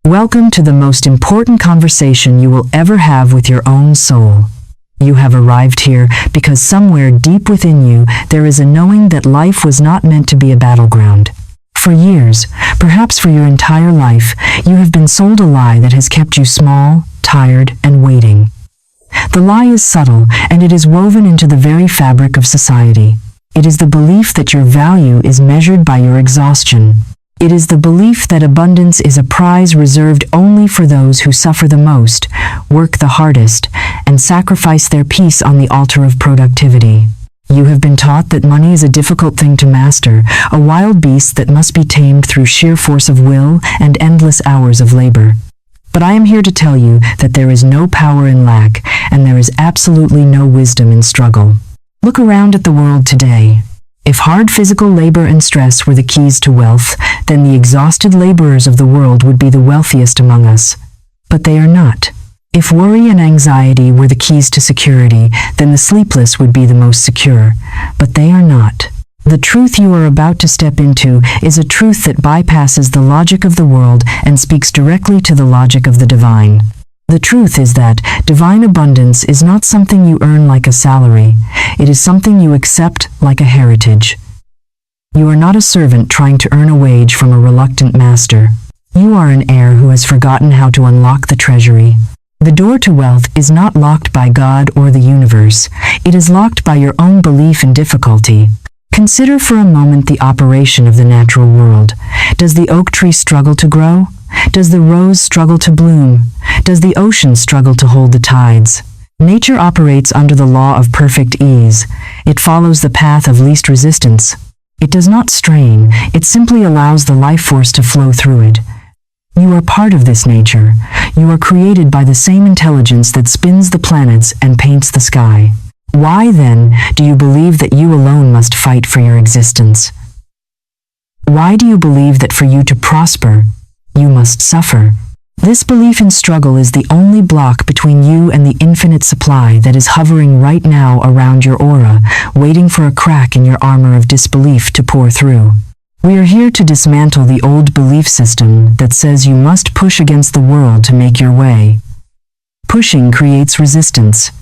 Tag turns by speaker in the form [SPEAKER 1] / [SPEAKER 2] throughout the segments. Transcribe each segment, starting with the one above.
[SPEAKER 1] Welcome to the most important conversation you will ever have with your own soul. You have arrived here because somewhere deep within you there is a knowing that life was not meant to be a battleground. For years, perhaps for your entire life, you have been sold a lie that has kept you small, tired, and waiting. The lie is subtle, and it is woven into the very fabric of society. It is the belief that your value is measured by your exhaustion. It is the belief that abundance is a prize reserved only for those who suffer the most, work the hardest, and sacrifice their peace on the altar of productivity. You have been taught that money is a difficult thing to master, a wild beast that must be tamed through sheer force of will and endless hours of labor. But I am here to tell you that there is no power in lack, and there is absolutely no wisdom in struggle. Look around at the world today. If hard physical labor and stress were the keys to wealth, then the exhausted laborers of the world would be the wealthiest among us. But they are not. If worry and anxiety were the keys to security, then the sleepless would be the most secure. But they are not. The truth you are about to step into is a truth that bypasses the logic of the world and speaks directly to the logic of the divine. The truth is that divine abundance is not something you earn like a salary. It is something you accept like a heritage. You are not a servant trying to earn a wage from a reluctant master. You are an heir who has forgotten how to unlock the treasury. The door to wealth is not locked by God or the universe. It is locked by your own belief in difficulty. Consider for a moment the operation of the natural world. Does the oak tree struggle to grow? Does the rose struggle to bloom? Does the ocean struggle to hold the tides? Nature operates under the law of perfect ease. It follows the path of least resistance. It does not strain. It simply allows the life force to flow through it. You are part of this nature. You are created by the same intelligence that spins the planets and paints the sky. Why, then, do you believe that you alone must fight for your existence? Why do you believe that for you to prosper, you must suffer? This belief in struggle is the only block between you and the infinite supply that is hovering right now around your aura, waiting for a crack in your armor of disbelief to pour through. We are here to dismantle the old belief system that says you must push against the world to make your way. Pushing creates resistance.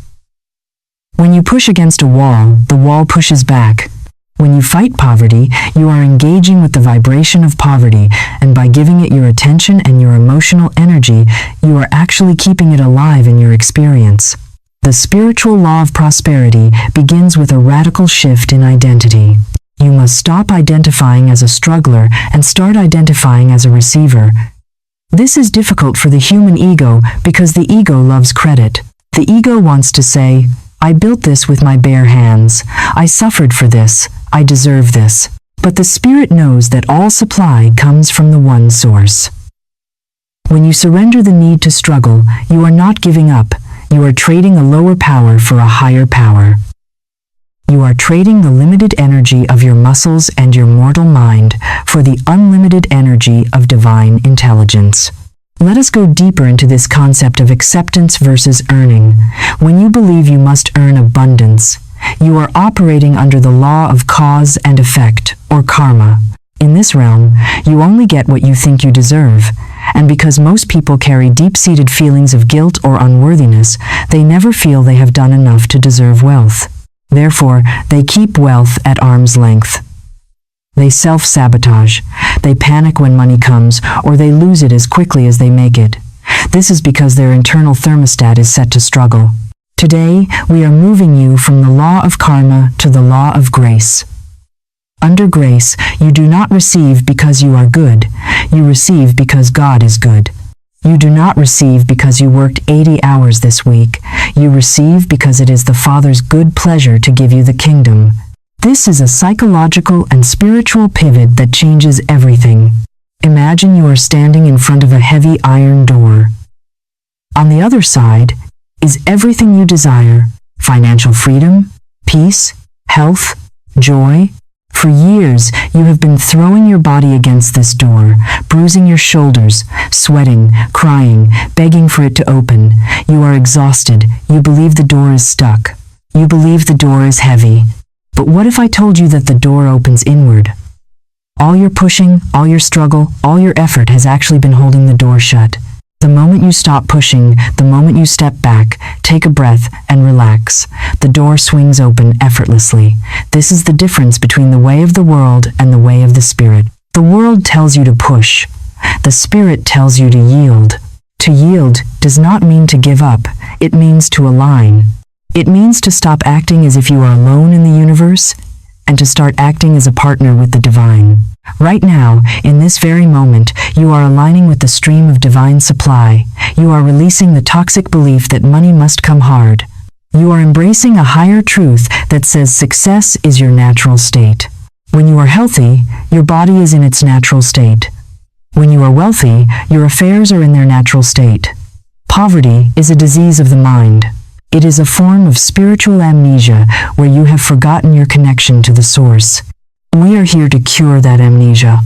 [SPEAKER 1] When you push against a wall, the wall pushes back. When you fight poverty, you are engaging with the vibration of poverty, and by giving it your attention and your emotional energy, you are actually keeping it alive in your experience. The spiritual law of prosperity begins with a radical shift in identity. You must stop identifying as a struggler and start identifying as a receiver. This is difficult for the human ego because the ego loves credit. The ego wants to say, I built this with my bare hands. I suffered for this. I deserve this. But the spirit knows that all supply comes from the one source. When you surrender the need to struggle, you are not giving up. You are trading a lower power for a higher power. You are trading the limited energy of your muscles and your mortal mind for the unlimited energy of divine intelligence. Let us go deeper into this concept of acceptance versus earning. When you believe you must earn abundance, you are operating under the law of cause and effect, or karma. In this realm, you only get what you think you deserve, and because most people carry deep-seated feelings of guilt or unworthiness, they never feel they have done enough to deserve wealth. Therefore, they keep wealth at arm's length. They self-sabotage. They panic when money comes, or they lose it as quickly as they make it. This is because their internal thermostat is set to struggle. Today, we are moving you from the law of karma to the law of grace. Under grace, you do not receive because you are good. You receive because God is good. You do not receive because you worked 80 hours this week. You receive because it is the Father's good pleasure to give you the kingdom. This is a psychological and spiritual pivot that changes everything. Imagine you are standing in front of a heavy iron door. On the other side is everything you desire: financial freedom, peace, health, joy. For years, you have been throwing your body against this door, bruising your shoulders, sweating, crying, begging for it to open. You are exhausted. You believe the door is stuck. You believe the door is heavy. But what if I told you that the door opens inward? All your pushing, all your struggle, all your effort has actually been holding the door shut. The moment you stop pushing, the moment you step back, take a breath, and relax, the door swings open effortlessly. This is the difference between the way of the world and the way of the spirit. The world tells you to push. The spirit tells you to yield. To yield does not mean to give up. It means to align. It means to stop acting as if you are alone in the universe and to start acting as a partner with the divine. Right now, in this very moment, you are aligning with the stream of divine supply. You are releasing the toxic belief that money must come hard. You are embracing a higher truth that says success is your natural state. When you are healthy, your body is in its natural state. When you are wealthy, your affairs are in their natural state. Poverty is a disease of the mind. It is a form of spiritual amnesia where you have forgotten your connection to the source. We are here to cure that amnesia.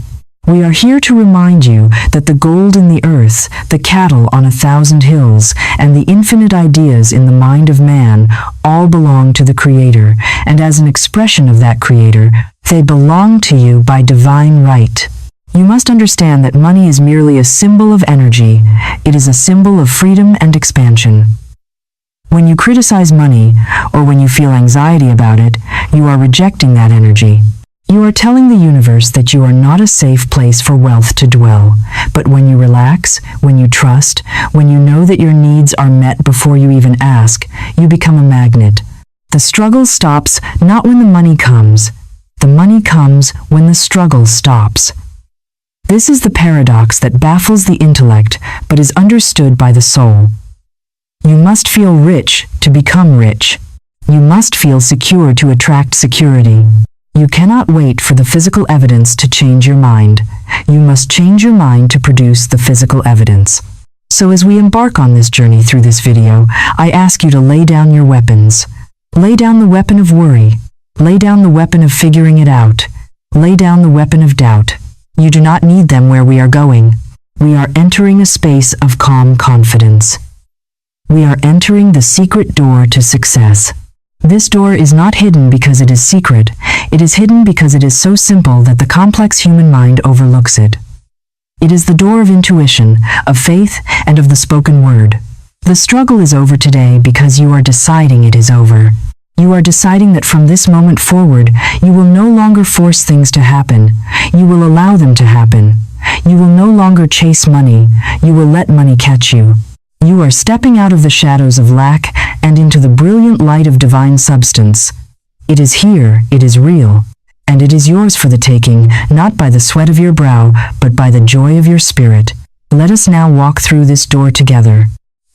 [SPEAKER 1] We are here to remind you that the gold in the earth, the cattle on 1,000 hills, and the infinite ideas in the mind of man all belong to the Creator, and as an expression of that Creator, they belong to you by divine right. You must understand that money is merely a symbol of energy. It is a symbol of freedom and expansion. When you criticize money, or when you feel anxiety about it, you are rejecting that energy. You are telling the universe that you are not a safe place for wealth to dwell. But when you relax, when you trust, when you know that your needs are met before you even ask, you become a magnet. The struggle stops not when the money comes. The money comes when the struggle stops. This is the paradox that baffles the intellect but is understood by the soul. You must feel rich to become rich. You must feel secure to attract security. You cannot wait for the physical evidence to change your mind. You must change your mind to produce the physical evidence. So as we embark on this journey through this video, I ask you to lay down your weapons. Lay down the weapon of worry. Lay down the weapon of figuring it out. Lay down the weapon of doubt. You do not need them where we are going. We are entering a space of calm confidence. We are entering the secret door to success. This door is not hidden because it is secret. It is hidden because it is so simple that the complex human mind overlooks it. It is the door of intuition, of faith, and of the spoken word. The struggle is over today because you are deciding it is over. You are deciding that from this moment forward, you will no longer force things to happen. You will allow them to happen. You will no longer chase money. You will let money catch you. You are stepping out of the shadows of lack and into the brilliant light of divine substance. It is here, it is real, and it is yours for the taking, not by the sweat of your brow, but by the joy of your spirit. Let us now walk through this door together.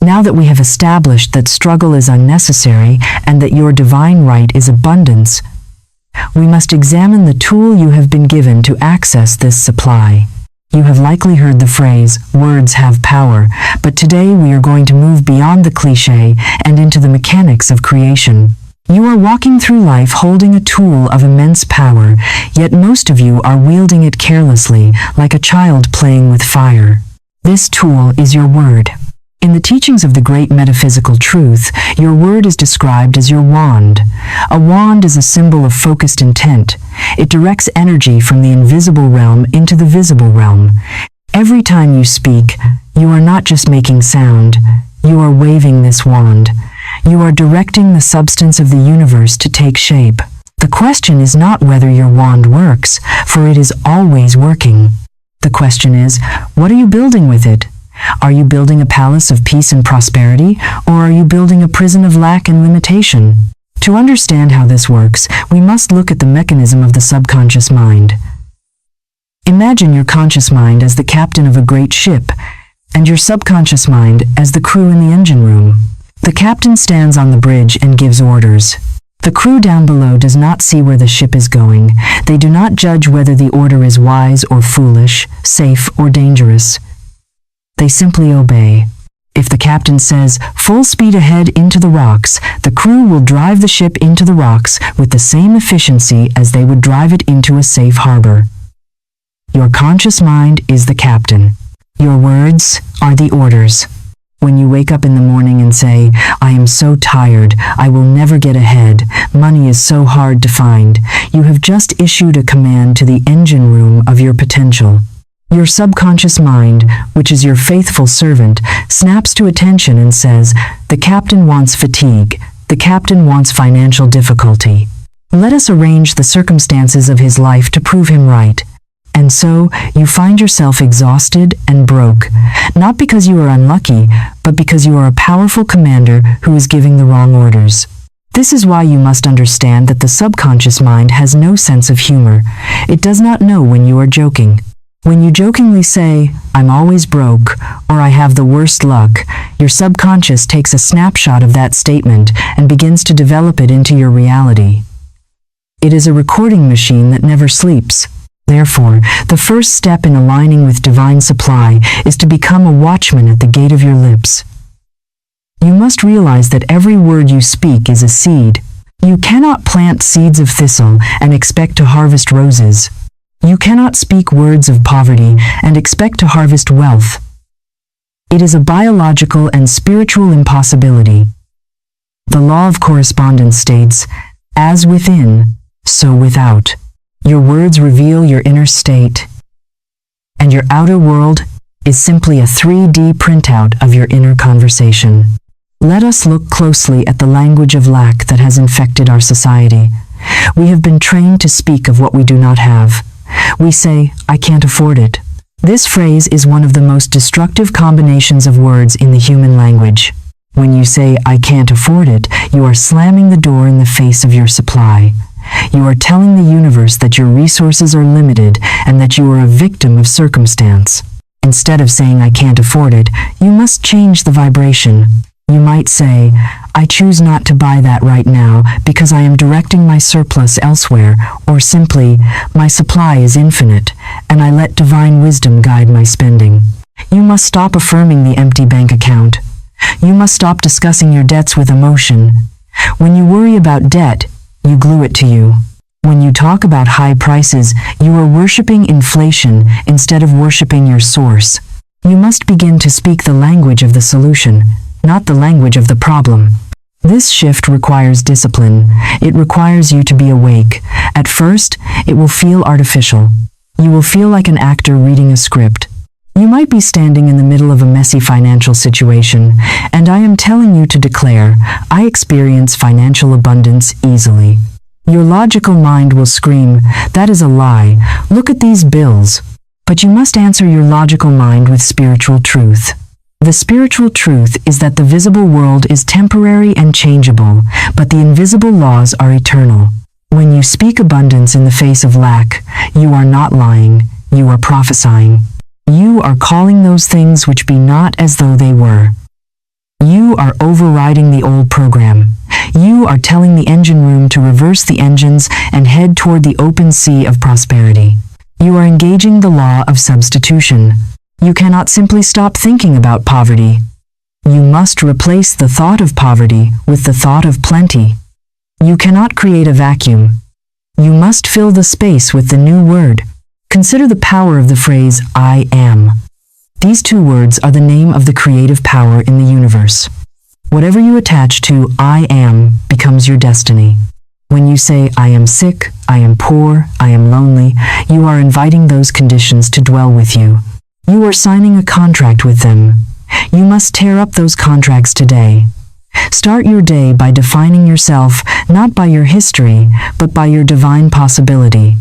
[SPEAKER 1] Now that we have established that struggle is unnecessary and that your divine right is abundance, we must examine the tool you have been given to access this supply. You have likely heard the phrase, words have power, but today we are going to move beyond the cliché and into the mechanics of creation. You are walking through life holding a tool of immense power, yet most of you are wielding it carelessly, like a child playing with fire. This tool is your word. In the teachings of the great metaphysical truth, your word is described as your wand. A wand is a symbol of focused intent. It directs energy from the invisible realm into the visible realm. Every time you speak, you are not just making sound. You are waving this wand. You are directing the substance of the universe to take shape. The question is not whether your wand works, for it is always working. The question is, what are you building with it? Are you building a palace of peace and prosperity, or are you building a prison of lack and limitation? To understand how this works, we must look at the mechanism of the subconscious mind. Imagine your conscious mind as the captain of a great ship, and your subconscious mind as the crew in the engine room. The captain stands on the bridge and gives orders. The crew down below does not see where the ship is going. They do not judge whether the order is wise or foolish, safe or dangerous. They simply obey. If the captain says, full speed ahead into the rocks, the crew will drive the ship into the rocks with the same efficiency as they would drive it into a safe harbor. Your conscious mind is the captain. Your words are the orders. When you wake up in the morning and say, "I am so tired, I will never get ahead, money is so hard to find," you have just issued a command to the engine room of your potential. Your subconscious mind, which is your faithful servant, snaps to attention and says, "The captain wants fatigue. The captain wants financial difficulty. Let us arrange the circumstances of his life to prove him right." And so, you find yourself exhausted and broke, not because you are unlucky, but because you are a powerful commander who is giving the wrong orders. This is why you must understand that the subconscious mind has no sense of humor. It does not know when you are joking. When you jokingly say, "I'm always broke," or "I have the worst luck," your subconscious takes a snapshot of that statement and begins to develop it into your reality. It is a recording machine that never sleeps. Therefore, the first step in aligning with divine supply is to become a watchman at the gate of your lips. You must realize that every word you speak is a seed. You cannot plant seeds of thistle and expect to harvest roses. You cannot speak words of poverty and expect to harvest wealth. It is a biological and spiritual impossibility. The law of correspondence states, "As within, so without." Your words reveal your inner state, and your outer world is simply a 3D printout of your inner conversation. Let us look closely at the language of lack that has infected our society. We have been trained to speak of what we do not have. We say, "I can't afford it." This phrase is one of the most destructive combinations of words in the human language. When you say, "I can't afford it," you are slamming the door in the face of your supply. You are telling the universe that your resources are limited and that you are a victim of circumstance. Instead of saying, "I can't afford it," you must change the vibration. You might say, "I choose not to buy that right now because I am directing my surplus elsewhere," or simply, "My supply is infinite, and I let divine wisdom guide my spending." You must stop affirming the empty bank account. You must stop discussing your debts with emotion. When you worry about debt, you glue it to you. When you talk about high prices, you are worshiping inflation instead of worshiping your source. You must begin to speak the language of the solution, not the language of the problem. This shift requires discipline. It requires you to be awake. At first, it will feel artificial. You will feel like an actor reading a script. You might be standing in the middle of a messy financial situation, and I am telling you to declare, "I experience financial abundance easily." Your logical mind will scream, "That is a lie. Look at these bills." But you must answer your logical mind with spiritual truth. The spiritual truth is that the visible world is temporary and changeable, but the invisible laws are eternal. When you speak abundance in the face of lack, you are not lying, you are prophesying. You are calling those things which be not as though they were. You are overriding the old program. You are telling the engine room to reverse the engines and head toward the open sea of prosperity. You are engaging the law of substitution. You cannot simply stop thinking about poverty. You must replace the thought of poverty with the thought of plenty. You cannot create a vacuum. You must fill the space with the new word. Consider the power of the phrase, "I am." These two words are the name of the creative power in the universe. Whatever you attach to "I am" becomes your destiny. When you say, "I am sick, I am poor, I am lonely," you are inviting those conditions to dwell with you. You are signing a contract with them. You must tear up those contracts today. Start your day by defining yourself not by your history, but by your divine possibility.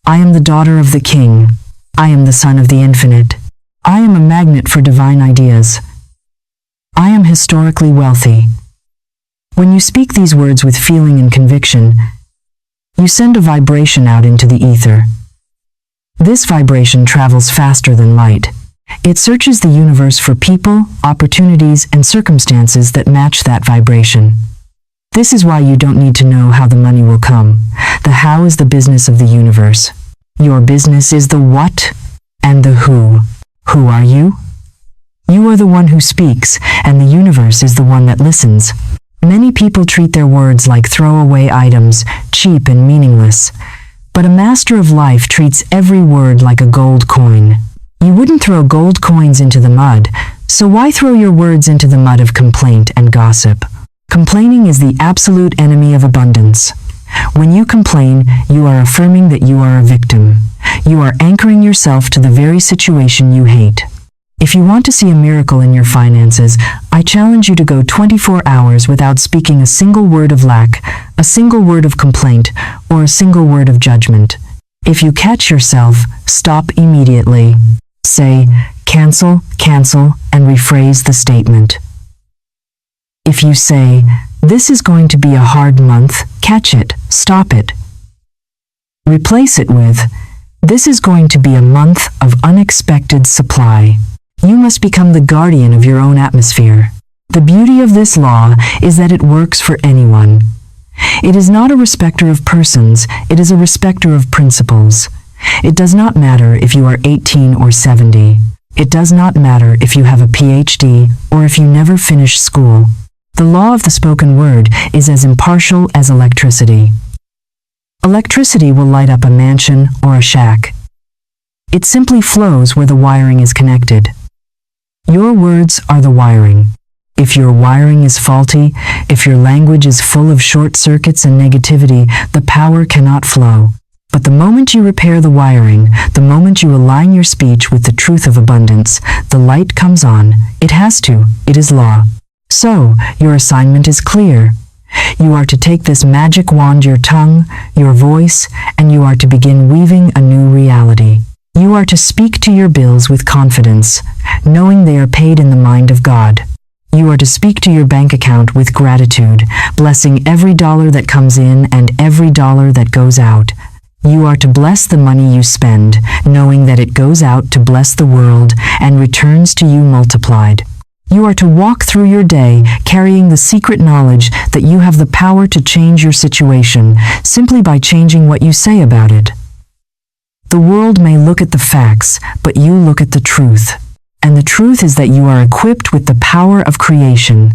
[SPEAKER 1] I am the daughter of the King. I am the son of the infinite. I am a magnet for divine ideas. I am historically wealthy. When you speak these words with feeling and conviction, you send a vibration out into the ether. This vibration travels faster than light. It searches the universe for people, opportunities, and circumstances that match that vibration. This is why you don't need to know how the money will come. The how is the business of the universe. Your business is the what and the who. Who are you? You are the one who speaks, and the universe is the one that listens. Many people treat their words like throwaway items, cheap and meaningless. But a master of life treats every word like a gold coin. You wouldn't throw gold coins into the mud, So why throw your words into the mud of complaint and gossip? Complaining is the absolute enemy of abundance. When you complain, you are affirming that you are a victim. You are anchoring yourself to the very situation you hate. If you want to see a miracle in your finances, I challenge you to go 24 hours without speaking a single word of lack, a single word of complaint, or a single word of judgment. If you catch yourself, stop immediately. Say, cancel, cancel, and rephrase the statement. If you say, this is going to be a hard month, catch it, stop it. Replace it with, this is going to be a month of unexpected supply. You must become the guardian of your own atmosphere. The beauty of this law is that it works for anyone. It is not a respecter of persons, it is a respecter of principles. It does not matter if you are 18 or 70. It does not matter if you have a PhD or if you never finish school. The law of the spoken word is as impartial as electricity. Electricity will light up a mansion or a shack. It simply flows where the wiring is connected. Your words are the wiring. If your wiring is faulty, if your language is full of short circuits and negativity, the power cannot flow. But the moment you repair the wiring, the moment you align your speech with the truth of abundance, the light comes on. It has to. It is law. So, your assignment is clear. You are to take this magic wand, your tongue, your voice, and you are to begin weaving a new reality. You are to speak to your bills with confidence, knowing they are paid in the mind of God. You are to speak to your bank account with gratitude, blessing every dollar that comes in and every dollar that goes out. You are to bless the money you spend, knowing that it goes out to bless the world and returns to you multiplied. You are to walk through your day carrying the secret knowledge that you have the power to change your situation simply by changing what you say about it. The world may look at the facts, but you look at the truth. And the truth is that you are equipped with the power of creation.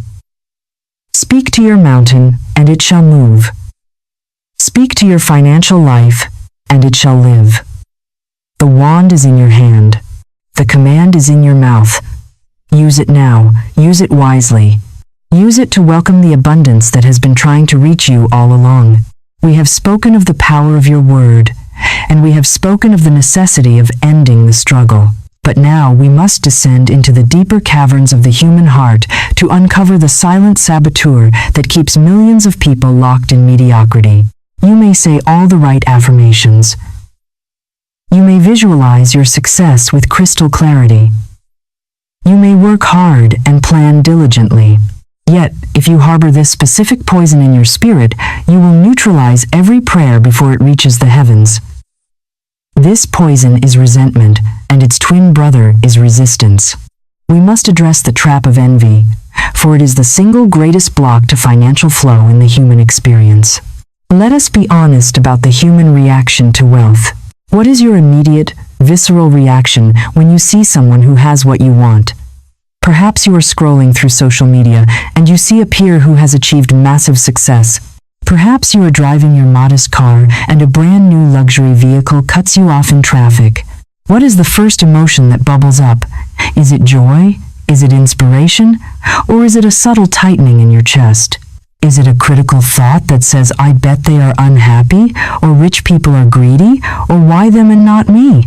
[SPEAKER 1] Speak to your mountain, and it shall move. Speak to your financial life, and it shall live. The wand is in your hand. The command is in your mouth. Use it now. Use it wisely. Use it to welcome the abundance that has been trying to reach you all along. We have spoken of the power of your word, and we have spoken of the necessity of ending the struggle. But now we must descend into the deeper caverns of the human heart to uncover the silent saboteur that keeps millions of people locked in mediocrity. You may say all the right affirmations. You may visualize your success with crystal clarity. You may work hard and plan diligently. Yet, if you harbor this specific poison in your spirit, you will neutralize every prayer before it reaches the heavens. This poison is resentment, and its twin brother is resistance. We must address the trap of envy, for it is the single greatest block to financial flow in the human experience. Let us be honest about the human reaction to wealth. What is your immediate, visceral reaction when you see someone who has what you want? Perhaps you are scrolling through social media and you see a peer who has achieved massive success. Perhaps you are driving your modest car and a brand new luxury vehicle cuts you off in traffic. What is the first emotion that bubbles up? Is it joy? Is it inspiration? Or is it a subtle tightening in your chest? Is it a critical thought that says, I bet they are unhappy, or rich people are greedy, or why them and not me?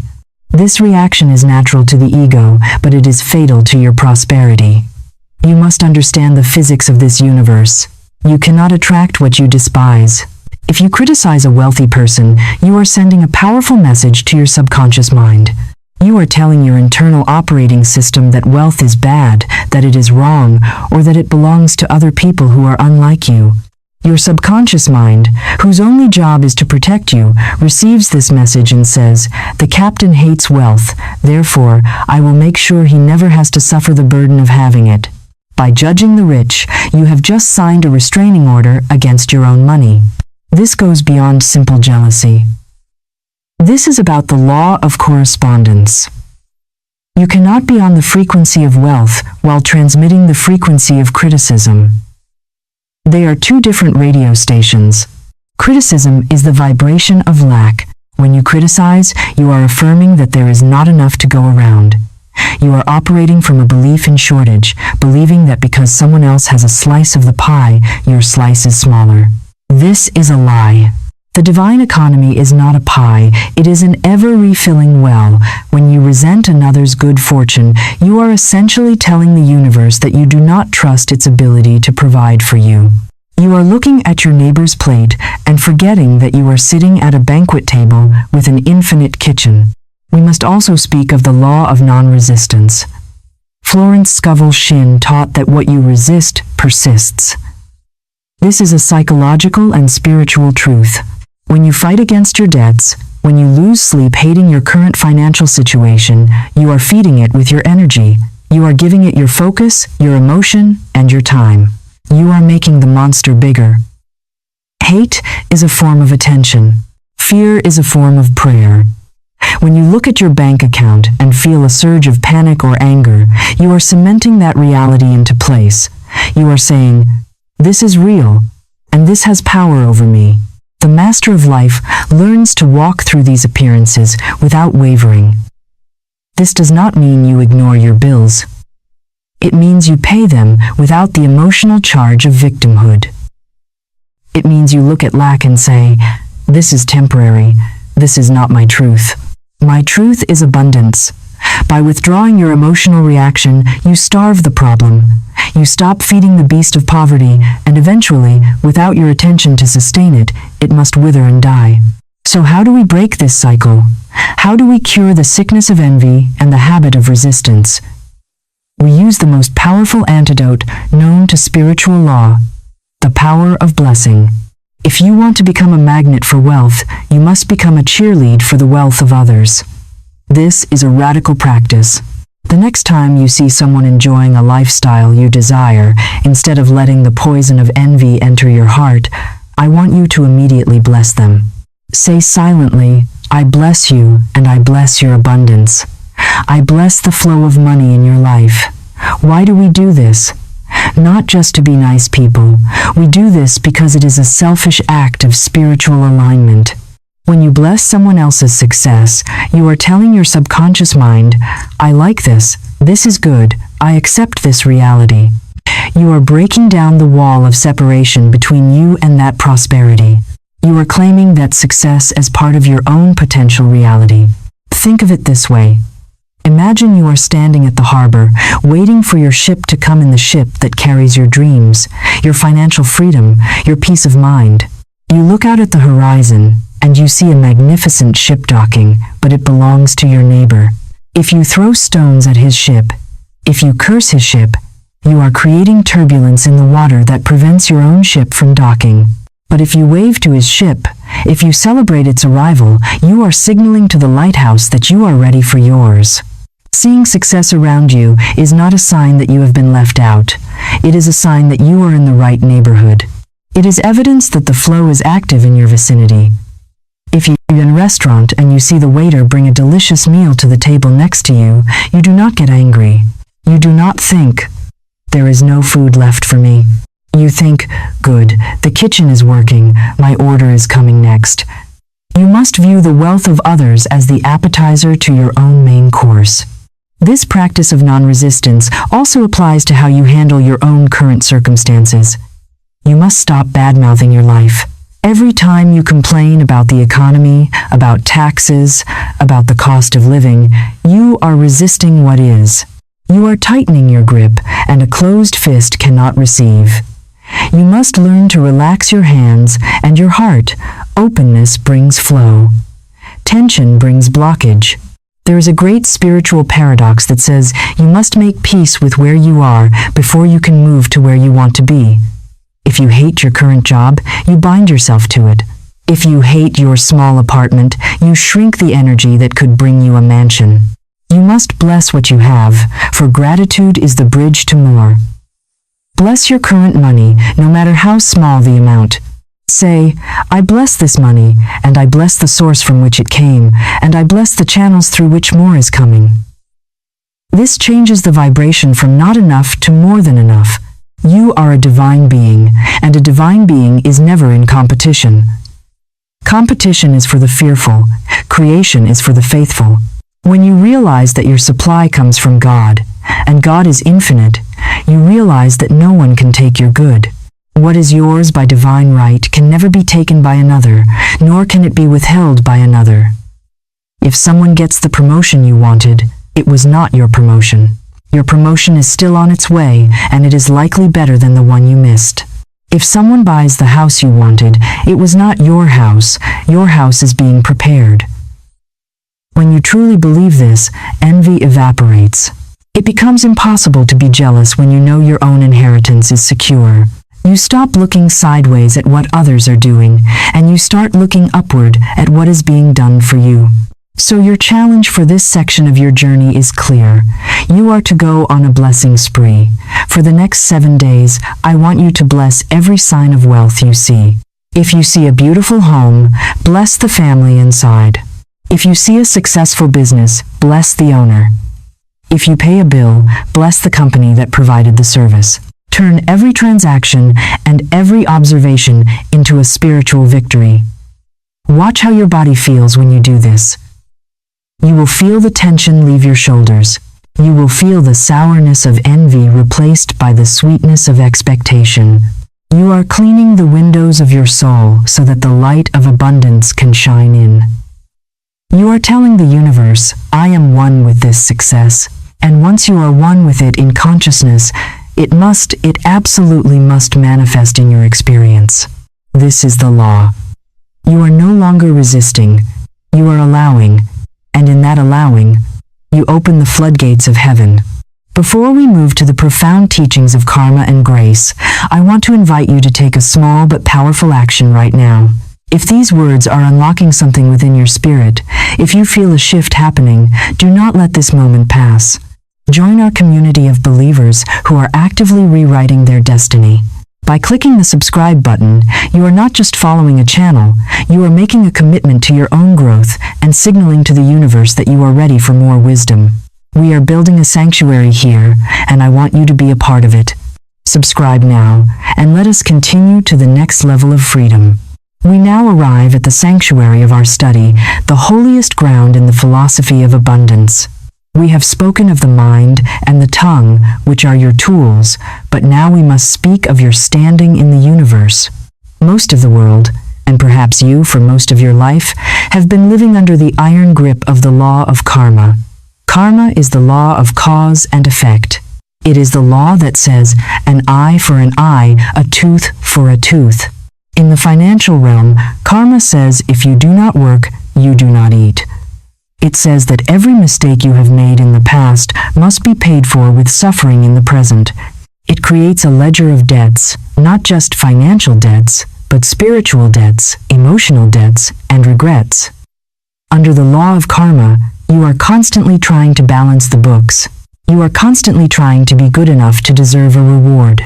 [SPEAKER 1] This reaction is natural to the ego, but it is fatal to your prosperity. You must understand the physics of this universe. You cannot attract what you despise. If you criticize a wealthy person, you are sending a powerful message to your subconscious mind. You are telling your internal operating system that wealth is bad, that it is wrong, or that it belongs to other people who are unlike you. Your subconscious mind, whose only job is to protect you, receives this message and says, "The captain hates wealth, therefore I will make sure he never has to suffer the burden of having it." By judging the rich, you have just signed a restraining order against your own money. This goes beyond simple jealousy. This is about the law of correspondence. You cannot be on the frequency of wealth while transmitting the frequency of criticism. They are two different radio stations. Criticism is the vibration of lack. When you criticize, you are affirming that there is not enough to go around. You are operating from a belief in shortage, believing that because someone else has a slice of the pie, your slice is smaller. This is a lie. The divine economy is not a pie, it is an ever-refilling well. When you resent another's good fortune, you are essentially telling the universe that you do not trust its ability to provide for you. You are looking at your neighbor's plate and forgetting that you are sitting at a banquet table with an infinite kitchen. We must also speak of the law of non-resistance. Florence Scovel Shinn taught that what you resist persists. This is a psychological and spiritual truth. When you fight against your debts, when you lose sleep hating your current financial situation, you are feeding it with your energy. You are giving it your focus, your emotion, and your time. You are making the monster bigger. Hate is a form of attention. Fear is a form of prayer. When you look at your bank account and feel a surge of panic or anger, you are cementing that reality into place. You are saying, "This is real, and this has power over me." The master of life learns to walk through these appearances without wavering. This does not mean you ignore your bills. It means you pay them without the emotional charge of victimhood. It means you look at lack and say, "This is temporary. This is not my truth. My truth is abundance." By withdrawing your emotional reaction, you starve the problem. You stop feeding the beast of poverty, and eventually, without your attention to sustain it, it must wither and die. So how do we break this cycle? How do we cure the sickness of envy and the habit of resistance? We use the most powerful antidote known to spiritual law, the power of blessing. If you want to become a magnet for wealth, you must become a cheerlead for the wealth of others. This is a radical practice. The next time you see someone enjoying a lifestyle you desire, instead of letting the poison of envy enter your heart, I want you to immediately bless them. Say silently, "I bless you and I bless your abundance. I bless the flow of money in your life." Why do we do this? Not just to be nice people. We do this because it is a selfish act of spiritual alignment. When you bless someone else's success, you are telling your subconscious mind, "I like this, this is good, I accept this reality." You are breaking down the wall of separation between you and that prosperity. You are claiming that success as part of your own potential reality. Think of it this way. Imagine you are standing at the harbor, waiting for your ship to come in the ship that carries your dreams, your financial freedom, your peace of mind. You look out at the horizon, and you see a magnificent ship docking, but it belongs to your neighbor. If you throw stones at his ship, if you curse his ship, you are creating turbulence in the water that prevents your own ship from docking. But if you wave to his ship, if you celebrate its arrival, you are signaling to the lighthouse that you are ready for yours. Seeing success around you is not a sign that you have been left out. It is a sign that you are in the right neighborhood. It is evidence that the flow is active in your vicinity. If you are in a restaurant and you see the waiter bring a delicious meal to the table next to you, you do not get angry. You do not think, "There is no food left for me." You think, "Good, the kitchen is working, my order is coming next." You must view the wealth of others as the appetizer to your own main course. This practice of non-resistance also applies to how you handle your own current circumstances. You must stop bad-mouthing your life. Every time you complain about the economy, about taxes, about the cost of living, you are resisting what is. You are tightening your grip, and a closed fist cannot receive. You must learn to relax your hands and your heart. Openness brings flow. Tension brings blockage. There is a great spiritual paradox that says you must make peace with where you are before you can move to where you want to be. If you hate your current job, you bind yourself to it. If you hate your small apartment, you shrink the energy that could bring you a mansion. You must bless what you have, for gratitude is the bridge to more. Bless your current money, no matter how small the amount. Say, "I bless this money, and I bless the source from which it came, and I bless the channels through which more is coming." This changes the vibration from not enough to more than enough. You are a divine being, and a divine being is never in competition. Competition is for the fearful, creation is for the faithful. When you realize that your supply comes from God, and God is infinite, you realize that no one can take your good. What is yours by divine right can never be taken by another, nor can it be withheld by another. If someone gets the promotion you wanted, it was not your promotion. Your promotion is still on its way, and it is likely better than the one you missed. If someone buys the house you wanted, it was not your house is being prepared. When you truly believe this, envy evaporates. It becomes impossible to be jealous when you know your own inheritance is secure. You stop looking sideways at what others are doing, and you start looking upward at what is being done for you. So your challenge for this section of your journey is clear. You are to go on a blessing spree. For the next 7 days, I want you to bless every sign of wealth you see. If you see a beautiful home, bless the family inside. If you see a successful business, bless the owner. If you pay a bill, bless the company that provided the service. Turn every transaction and every observation into a spiritual victory. Watch how your body feels when you do this. You will feel the tension leave your shoulders. You will feel the sourness of envy replaced by the sweetness of expectation. You are cleaning the windows of your soul so that the light of abundance can shine in. You are telling the universe, I am one with this success, and once you are one with it in consciousness, it absolutely must manifest in your experience. This is the law. You are no longer resisting, you are allowing, and in that allowing, you open the floodgates of heaven. Before we move to the profound teachings of karma and grace, I want to invite you to take a small but powerful action right now. If these words are unlocking something within your spirit, if you feel a shift happening, do not let this moment pass. Join our community of believers who are actively rewriting their destiny. By clicking the subscribe button, you are not just following a channel, you are making a commitment to your own growth and signaling to the universe that you are ready for more wisdom. We are building a sanctuary here, and I want you to be a part of it. Subscribe now, and let us continue to the next level of freedom. We now arrive at the sanctuary of our study, the holiest ground in the philosophy of abundance. We have spoken of the mind and the tongue, which are your tools, but now we must speak of your standing in the universe. Most of the world, and perhaps you for most of your life, have been living under the iron grip of the law of karma. Karma is the law of cause and effect. It is the law that says, an eye for an eye, a tooth for a tooth. In the financial realm, karma says if you do not work, you do not eat. It says that every mistake you have made in the past must be paid for with suffering in the present. It creates a ledger of debts, not just financial debts, but spiritual debts, emotional debts, and regrets. Under the law of karma, you are constantly trying to balance the books. You are constantly trying to be good enough to deserve a reward.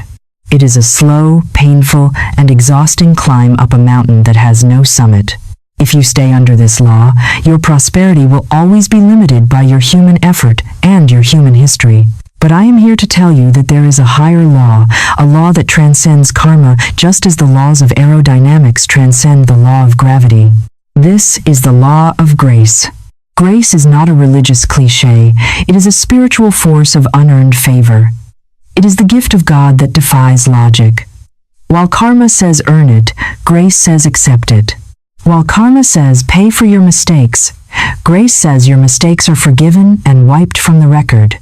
[SPEAKER 1] It is a slow, painful, and exhausting climb up a mountain that has no summit. If you stay under this law, your prosperity will always be limited by your human effort and your human history. But I am here to tell you that there is a higher law, a law that transcends karma just as the laws of aerodynamics transcend the law of gravity. This is the law of grace. Grace is not a religious cliché, it is a spiritual force of unearned favor. It is the gift of God that defies logic. While karma says earn it, grace says accept it. While karma says pay for your mistakes, grace says your mistakes are forgiven and wiped from the record.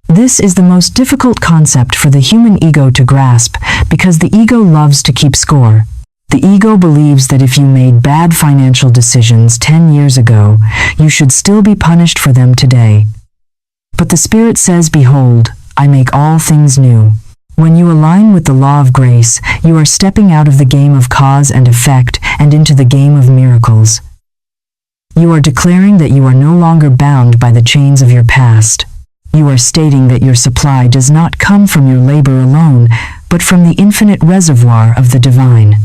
[SPEAKER 1] This is the most difficult concept for the human ego to grasp because the ego loves to keep score. The ego believes that if you made bad financial decisions 10 years ago, you should still be punished for them today. But the Spirit says, behold, I make all things new. When you align with the law of grace, you are stepping out of the game of cause and effect and into the game of miracles. You are declaring that you are no longer bound by the chains of your past. You are stating that your supply does not come from your labor alone, but from the infinite reservoir of the divine.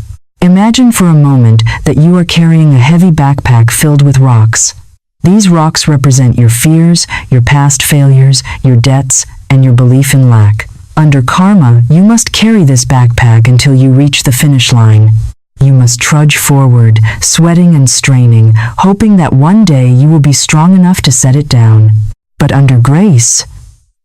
[SPEAKER 1] Imagine for a moment that you are carrying a heavy backpack filled with rocks. These rocks represent your fears, your past failures, your debts, and your belief in lack. Under karma, you must carry this backpack until you reach the finish line. You must trudge forward, sweating and straining, hoping that one day you will be strong enough to set it down. But under grace,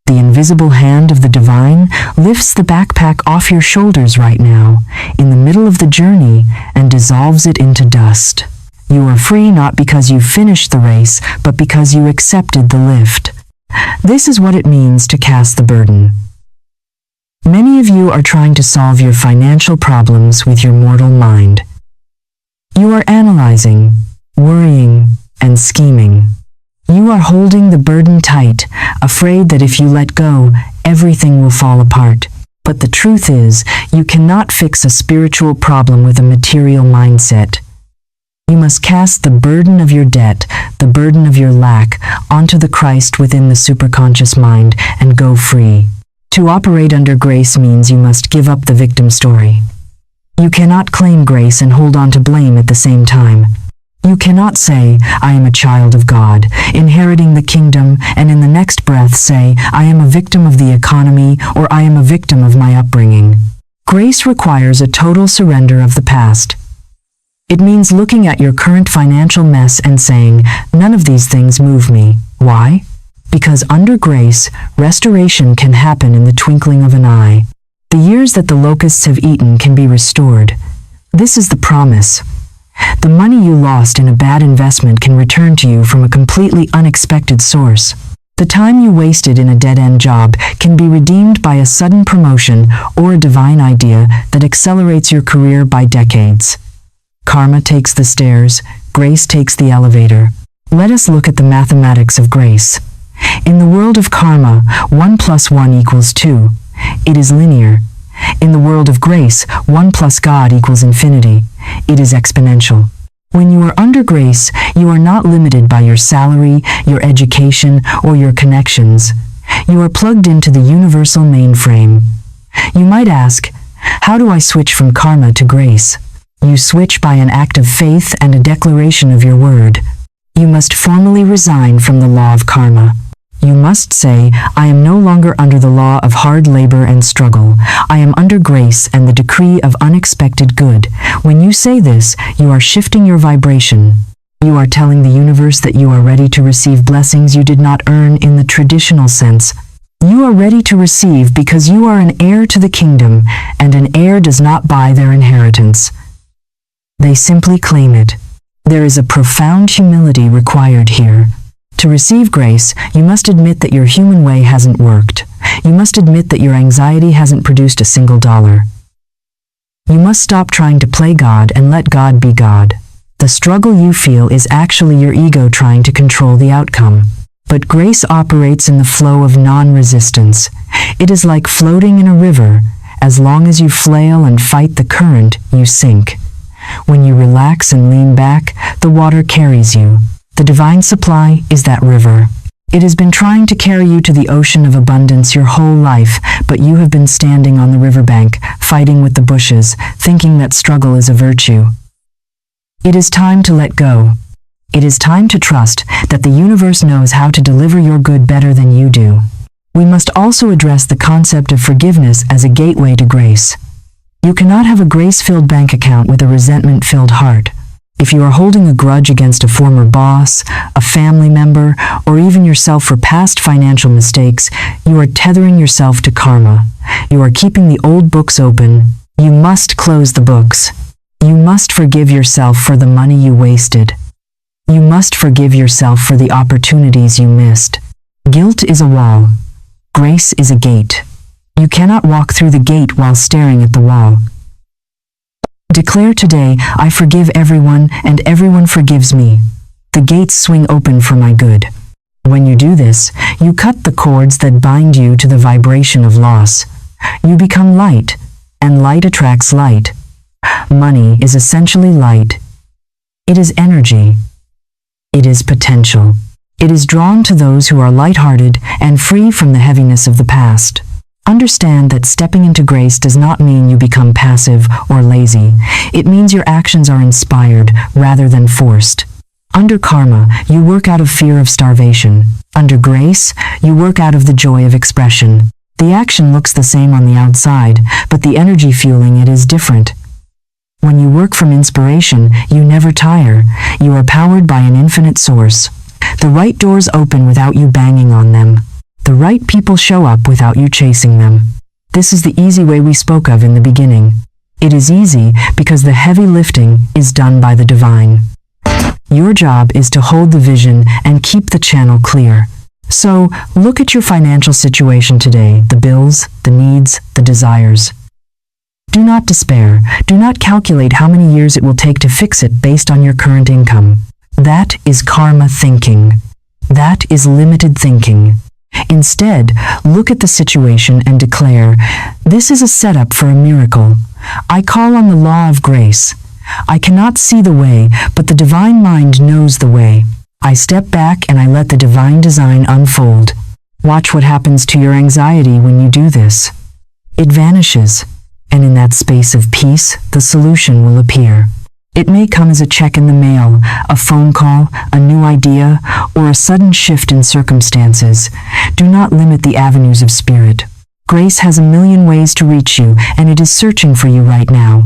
[SPEAKER 1] the invisible hand of the divine lifts the backpack off your shoulders right now, in the middle of the journey, and dissolves it into dust. You are free not because you finished the race, but because you accepted the lift. This is what it means to cast the burden. Many of you are trying to solve your financial problems with your mortal mind. You are analyzing, worrying, and scheming. You are holding the burden tight, afraid that if you let go, everything will fall apart. But the truth is, you cannot fix a spiritual problem with a material mindset. You must cast the burden of your debt, the burden of your lack, onto the Christ within the superconscious mind and go free. To operate under grace means you must give up the victim story. You cannot claim grace and hold on to blame at the same time. You cannot say, I am a child of God, inheriting the kingdom, and in the next breath say, I am a victim of the economy, or I am a victim of my upbringing. Grace requires a total surrender of the past. It means looking at your current financial mess and saying, none of these things move me. Why? Because under grace, restoration can happen in the twinkling of an eye. The years that the locusts have eaten can be restored. This is the promise. The money you lost in a bad investment can return to you from a completely unexpected source. The time you wasted in a dead-end job can be redeemed by a sudden promotion or a divine idea that accelerates your career by decades. Karma takes the stairs, grace takes the elevator. Let us look at the mathematics of grace. In the world of karma, 1 + 1 = 2. It is linear. In the world of grace, 1 + God = infinity. It is exponential. When you are under grace, you are not limited by your salary, your education, or your connections. You are plugged into the universal mainframe. You might ask, how do I switch from karma to grace? You switch by an act of faith and a declaration of your word. You must formally resign from the law of karma. You must say, I am no longer under the law of hard labor and struggle. I am under grace and the decree of unexpected good. When you say this, you are shifting your vibration. You are telling the universe that you are ready to receive blessings you did not earn in the traditional sense. You are ready to receive because you are an heir to the kingdom, and an heir does not buy their inheritance. They simply claim it. There is a profound humility required here. To receive grace, you must admit that your human way hasn't worked. You must admit that your anxiety hasn't produced a single dollar. You must stop trying to play God and let God be God. The struggle you feel is actually your ego trying to control the outcome. But grace operates in the flow of non-resistance. It is like floating in a river. As long as you flail and fight the current, you sink. When you relax and lean back, the water carries you. The divine supply is that river. It has been trying to carry you to the ocean of abundance your whole life, but you have been standing on the riverbank, fighting with the bushes, thinking that struggle is a virtue. It is time to let go. It is time to trust that the universe knows how to deliver your good better than you do. We must also address the concept of forgiveness as a gateway to grace. You cannot have a grace-filled bank account with a resentment-filled heart. If you are holding a grudge against a former boss, a family member, or even yourself for past financial mistakes, you are tethering yourself to karma. You are keeping the old books open. You must close the books. You must forgive yourself for the money you wasted. You must forgive yourself for the opportunities you missed. Guilt is a wall. Grace is a gate. You cannot walk through the gate while staring at the wall. Declare today, I forgive everyone and everyone forgives me. The gates swing open for my good. When you do this, you cut the cords that bind you to the vibration of loss. You become light, and light attracts light. Money is essentially light. It is energy. It is potential. It is drawn to those who are light-hearted and free from the heaviness of the past. Understand that stepping into grace does not mean you become passive or lazy. It means your actions are inspired rather than forced. Under karma, you work out of fear of starvation. Under grace, you work out of the joy of expression. The action looks the same on the outside, but the energy fueling it is different. When you work from inspiration, you never tire. You are powered by an infinite source. The right doors open without you banging on them. The right people show up without you chasing them. This is the easy way we spoke of in the beginning. It is easy because the heavy lifting is done by the divine. Your job is to hold the vision and keep the channel clear. So, look at your financial situation today, the bills, the needs, the desires. Do not despair. Do not calculate how many years it will take to fix it based on your current income. That is karma thinking. That is limited thinking. Instead, look at the situation and declare, "This is a setup for a miracle. I call on the law of grace. I cannot see the way, but the divine mind knows the way. I step back and I let the divine design unfold." Watch what happens to your anxiety when you do this. It vanishes. And in that space of peace, the solution will appear. It may come as a check in the mail, a phone call, a new idea, or a sudden shift in circumstances. Do not limit the avenues of spirit. Grace has a million ways to reach you, and it is searching for you right now.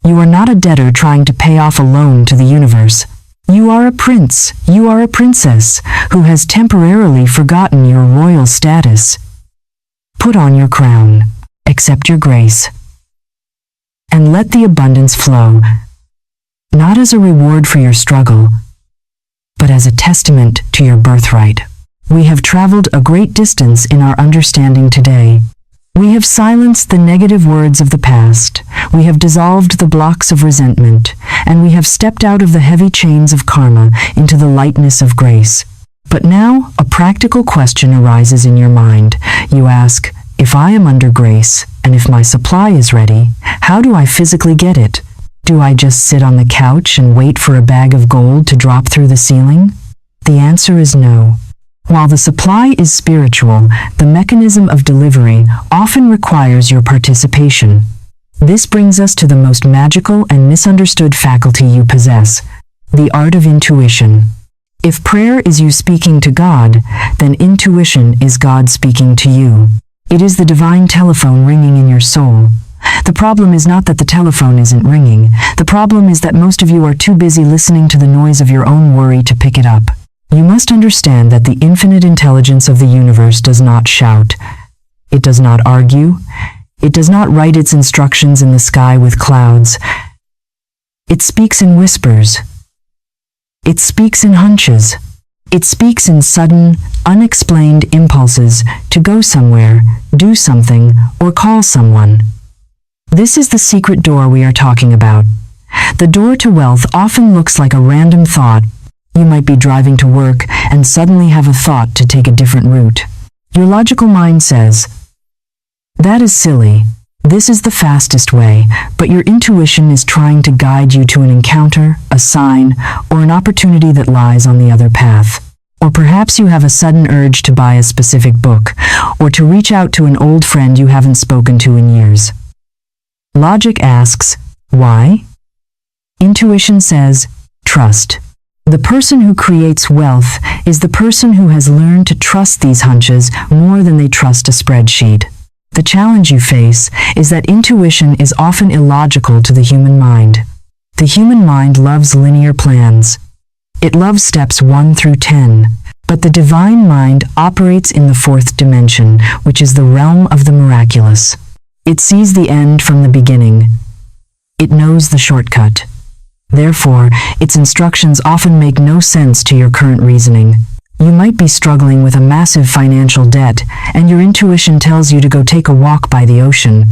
[SPEAKER 1] You are not a debtor trying to pay off a loan to the universe. You are a prince, you are a princess, who has temporarily forgotten your royal status. Put on your crown. Accept your grace, and let the abundance flow, not as a reward for your struggle, but as a testament to your birthright. We have traveled a great distance in our understanding today. We have silenced the negative words of the past, we have dissolved the blocks of resentment, and we have stepped out of the heavy chains of karma into the lightness of grace. But now, a practical question arises in your mind. You ask, if I am under grace, and if my supply is ready, how do I physically get it? Do I just sit on the couch and wait for a bag of gold to drop through the ceiling? The answer is no. While the supply is spiritual, the mechanism of delivery often requires your participation. This brings us to the most magical and misunderstood faculty you possess, the art of intuition. If prayer is you speaking to God, then intuition is God speaking to you. It is the divine telephone ringing in your soul. The problem is not that the telephone isn't ringing. The problem is that most of you are too busy listening to the noise of your own worry to pick it up. You must understand that the infinite intelligence of the universe does not shout. It does not argue. It does not write its instructions in the sky with clouds. It speaks in whispers. It speaks in hunches. It speaks in sudden, unexplained impulses to go somewhere, do something, or call someone. This is the secret door we are talking about. The door to wealth often looks like a random thought. You might be driving to work and suddenly have a thought to take a different route. Your logical mind says, "That is silly. This is the fastest way," but your intuition is trying to guide you to an encounter, a sign, or an opportunity that lies on the other path. Or perhaps you have a sudden urge to buy a specific book, or to reach out to an old friend you haven't spoken to in years. Logic asks, why? Intuition says, trust. The person who creates wealth is the person who has learned to trust these hunches more than they trust a spreadsheet. The challenge you face is that intuition is often illogical to the human mind. The human mind loves linear plans. It loves steps 1 through 10, but the divine mind operates in the 4th dimension, which is the realm of the miraculous. It sees the end from the beginning. It knows the shortcut. Therefore, its instructions often make no sense to your current reasoning. You might be struggling with a massive financial debt, and your intuition tells you to go take a walk by the ocean.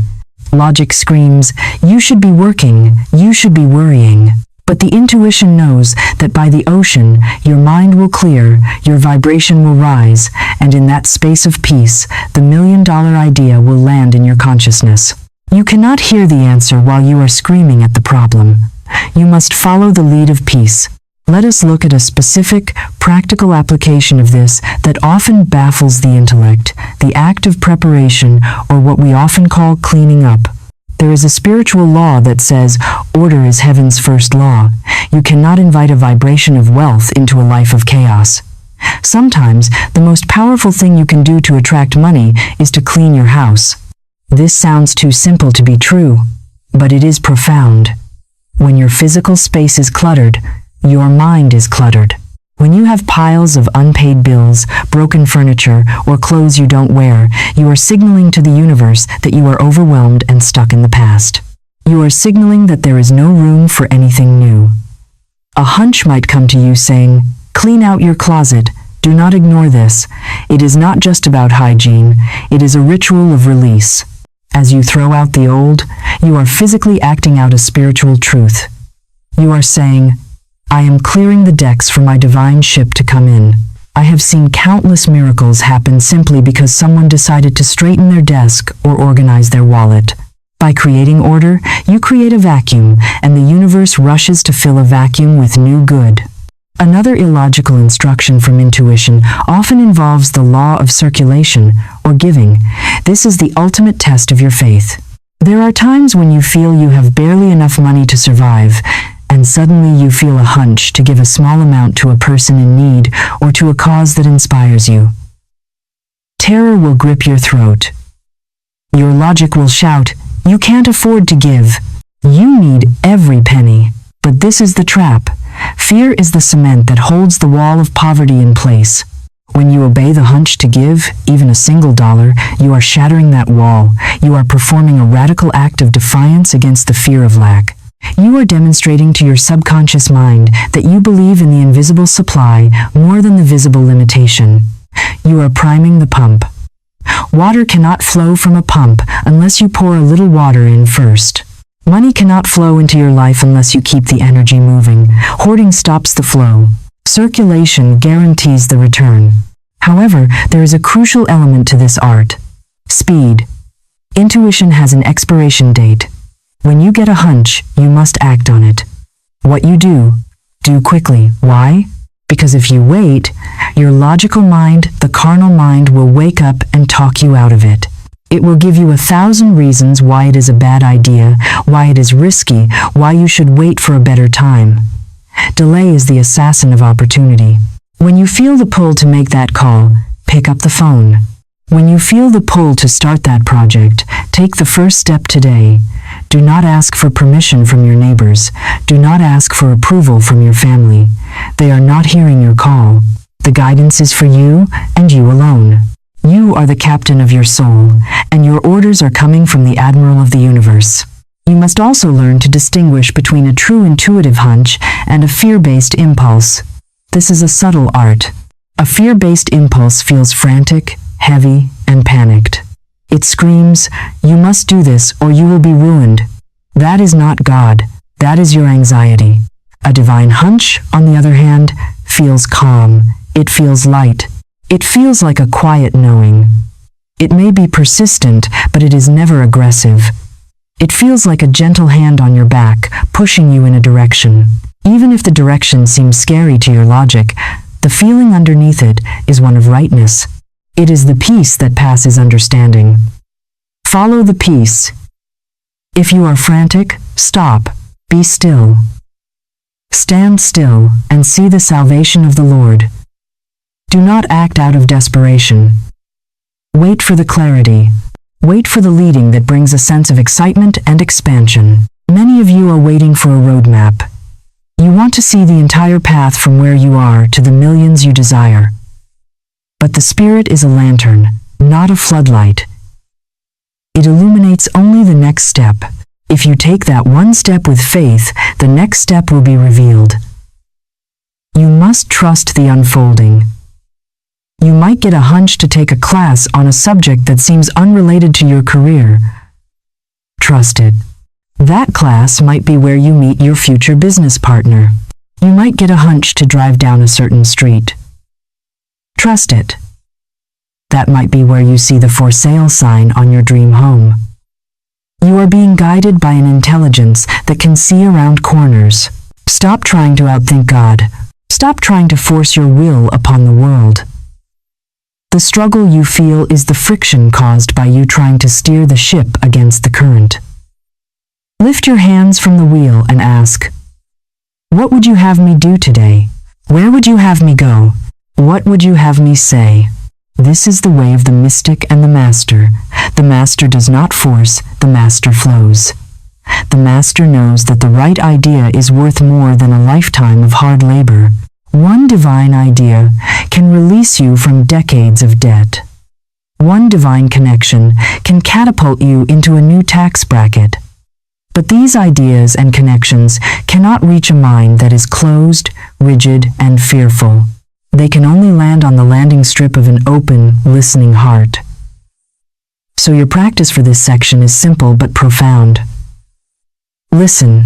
[SPEAKER 1] Logic screams, "You should be working, you should be worrying." But the intuition knows that by the ocean, your mind will clear, your vibration will rise, and in that space of peace, the $1 million idea will land in your consciousness. You cannot hear the answer while you are screaming at the problem. You must follow the lead of peace. Let us look at a specific, practical application of this that often baffles the intellect, the act of preparation, or what we often call cleaning up. There is a spiritual law that says, order is heaven's first law. You cannot invite a vibration of wealth into a life of chaos. Sometimes, the most powerful thing you can do to attract money is to clean your house. This sounds too simple to be true. but it is profound. When your physical space is cluttered, your mind is cluttered. When you have piles of unpaid bills, broken furniture, or clothes you don't wear, you are signaling to the universe that you are overwhelmed and stuck in the past. You are signaling that there is no room for anything new. A hunch might come to you saying, "Clean out your closet. Do not ignore this. It is not just about hygiene. It is a ritual of release." As you throw out the old, you are physically acting out a spiritual truth. You are saying, "I am clearing the decks for my divine ship to come in." I have seen countless miracles happen simply because someone decided to straighten their desk or organize their wallet. By creating order, you create a vacuum, and the universe rushes to fill a vacuum with new good. Another illogical instruction from intuition often involves the law of circulation, or giving. This is the ultimate test of your faith. There are times when you feel you have barely enough money to survive, and suddenly you feel a hunch to give a small amount to a person in need or to a cause that inspires you. Terror will grip your throat. Your logic will shout, "You can't afford to give. You need every penny." But this is the trap. Fear is the cement that holds the wall of poverty in place. When you obey the hunch to give, even a single dollar, you are shattering that wall. You are performing a radical act of defiance against the fear of lack. You are demonstrating to your subconscious mind that you believe in the invisible supply more than the visible limitation. You are priming the pump. Water cannot flow from a pump unless you pour a little water in first. Money cannot flow into your life unless you keep the energy moving. Hoarding stops the flow. Circulation guarantees the return. However, there is a crucial element to this art: speed. Intuition has an expiration date. When you get a hunch, you must act on it. What you do, do quickly. Why? Because if you wait, your logical mind, the carnal mind, will wake up and talk you out of it. It will give you 1,000 reasons why it is a bad idea, why it is risky, why you should wait for a better time. Delay is the assassin of opportunity. When you feel the pull to make that call, pick up the phone. When you feel the pull to start that project, take the first step today. Do not ask for permission from your neighbors. Do not ask for approval from your family. They are not hearing your call. The guidance is for you and you alone. You are the captain of your soul, and your orders are coming from the Admiral of the universe. You must also learn to distinguish between a true intuitive hunch and a fear-based impulse. This is a subtle art. A fear-based impulse feels frantic, heavy, and panicked. It screams, "You must do this or you will be ruined." That is not God. That is your anxiety. A divine hunch, on the other hand, feels calm. It feels light. It feels like a quiet knowing. It may be persistent, but it is never aggressive. It feels like a gentle hand on your back, pushing you in a direction. Even if the direction seems scary to your logic, the feeling underneath it is one of rightness. It is the peace that passes understanding. Follow the peace. If you are frantic, stop. Be still. Stand still and see the salvation of the Lord. Do not act out of desperation. Wait for the clarity. Wait for the leading that brings a sense of excitement and expansion. Many of you are waiting for a roadmap. You want to see the entire path from where you are to the millions you desire. But the Spirit is a lantern, not a floodlight. It illuminates only the next step. If you take that one step with faith, the next step will be revealed. You must trust the unfolding. You might get a hunch to take a class on a subject that seems unrelated to your career. Trust it. That class might be where you meet your future business partner. You might get a hunch to drive down a certain street. Trust it. That might be where you see the for sale sign on your dream home. You are being guided by an intelligence that can see around corners. Stop trying to outthink God. Stop trying to force your will upon the world. The struggle you feel is the friction caused by you trying to steer the ship against the current. Lift your hands from the wheel and ask, "What would you have me do today? Where would you have me go? What would you have me say?" This is the way of the mystic and the master. The master does not force, the master flows. The master knows that the right idea is worth more than a lifetime of hard labor. One divine idea can release you from decades of debt. One divine connection can catapult you into a new tax bracket. But these ideas and connections cannot reach a mind that is closed, rigid, and fearful. They can only land on the landing strip of an open, listening heart. So your practice for this section is simple but profound. Listen.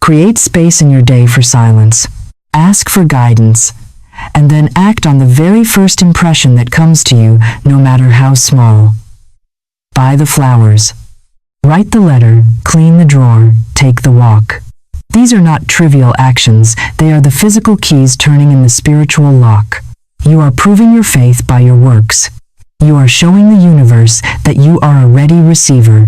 [SPEAKER 1] Create space in your day for silence. Ask for guidance, and then act on the very first impression that comes to you, no matter how small. Buy the flowers. Write the letter, clean the drawer, take the walk. These are not trivial actions, they are the physical keys turning in the spiritual lock. You are proving your faith by your works. You are showing the universe that you are a ready receiver.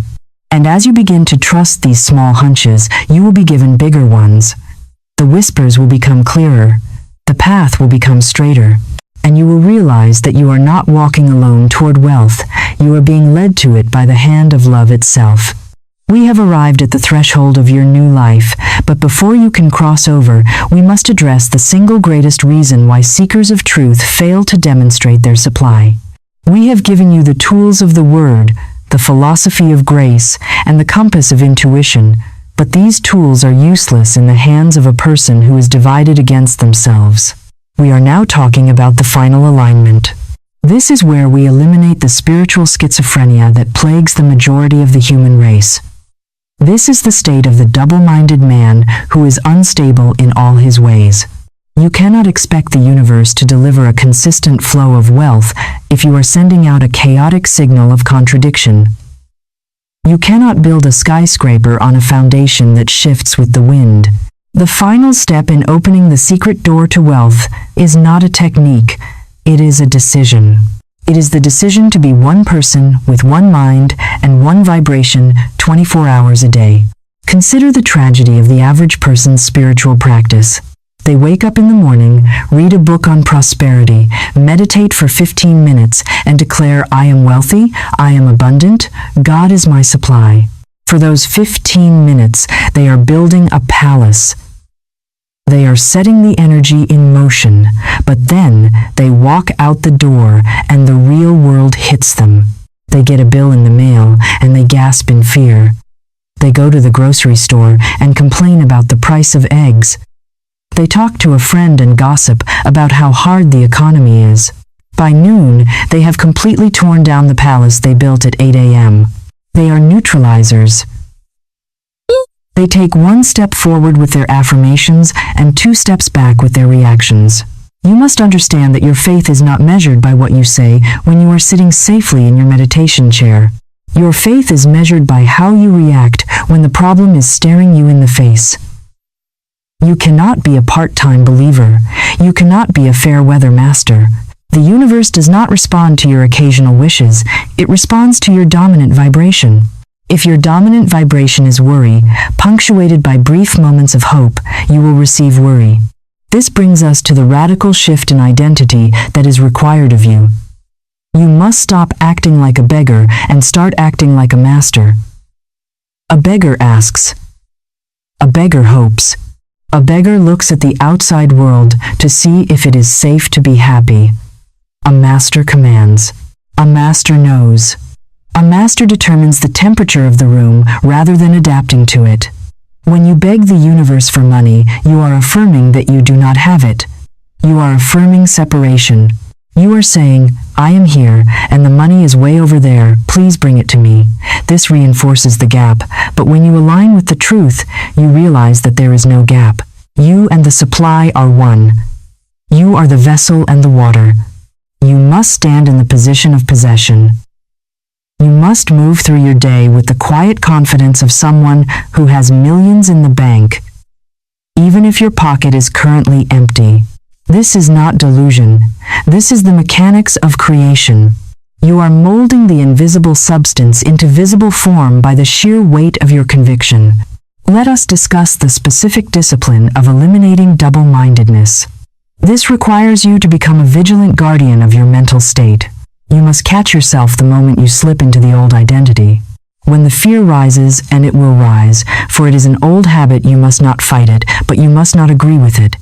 [SPEAKER 1] And as you begin to trust these small hunches, you will be given bigger ones. The whispers will become clearer, the path will become straighter, and you will realize that you are not walking alone toward wealth, you are being led to it by the hand of love itself. We have arrived at the threshold of your new life, but before you can cross over, we must address the single greatest reason why seekers of truth fail to demonstrate their supply. We have given you the tools of the Word, the philosophy of grace, and the compass of intuition, but these tools are useless in the hands of a person who is divided against themselves. We are now talking about the final alignment. This is where we eliminate the spiritual schizophrenia that plagues the majority of the human race. This is the state of the double-minded man who is unstable in all his ways. You cannot expect the universe to deliver a consistent flow of wealth if you are sending out a chaotic signal of contradiction. You cannot build a skyscraper on a foundation that shifts with the wind. The final step in opening the secret door to wealth is not a technique, it is a decision. It is the decision to be one person with one mind and one vibration 24 hours a day. Consider the tragedy of the average person's spiritual practice. They wake up in the morning, read a book on prosperity, meditate for 15 minutes, and declare, "I am wealthy, I am abundant, God is my supply." For those 15 minutes, they are building a palace. They are setting the energy in motion, but then they walk out the door and the real world hits them. They get a bill in the mail and they gasp in fear. They go to the grocery store and complain about the price of eggs. They talk to a friend and gossip about how hard the economy is. By noon, they have completely torn down the palace they built at 8 a.m. They are neutralizers. They take one step forward with their affirmations and 2 steps back with their reactions. You must understand that your faith is not measured by what you say when you are sitting safely in your meditation chair. Your faith is measured by how you react when the problem is staring you in the face. You cannot be a part-time believer. You cannot be a fair-weather master. The universe does not respond to your occasional wishes. It responds to your dominant vibration. If your dominant vibration is worry, punctuated by brief moments of hope, you will receive worry. This brings us to the radical shift in identity that is required of you. You must stop acting like a beggar and start acting like a master. A beggar asks. A beggar hopes. A beggar looks at the outside world to see if it is safe to be happy. A master commands. A master knows. A master determines the temperature of the room rather than adapting to it. When you beg the universe for money, you are affirming that you do not have it. You are affirming separation. You are saying, "I am here, and the money is way over there, please bring it to me." This reinforces the gap, but when you align with the truth, you realize that there is no gap. You and the supply are one. You are the vessel and the water. You must stand in the position of possession. You must move through your day with the quiet confidence of someone who has millions in the bank, even if your pocket is currently empty. This is not delusion. This is the mechanics of creation. You are molding the invisible substance into visible form by the sheer weight of your conviction. Let us discuss the specific discipline of eliminating double-mindedness. This requires you to become a vigilant guardian of your mental state. You must catch yourself the moment you slip into the old identity. When the fear rises, and it will rise, for it is an old habit, you must not fight it, but you must not agree with it.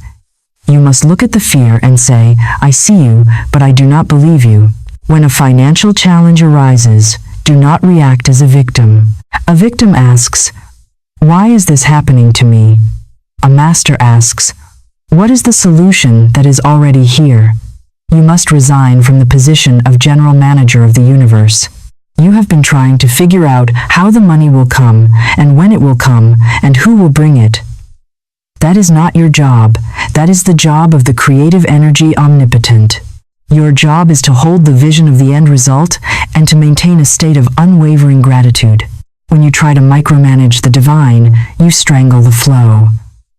[SPEAKER 1] You must look at the fear and say, I see you, but I do not believe you. When a financial challenge arises, do not react as a victim. A victim asks, why is this happening to me? A master asks, what is the solution that is already here? You must resign from the position of general manager of the universe. You have been trying to figure out how the money will come, and when it will come, and who will bring it. That is not your job. That is the job of the creative energy omnipotent. Your job is to hold the vision of the end result and to maintain a state of unwavering gratitude. When you try to micromanage the divine, you strangle the flow.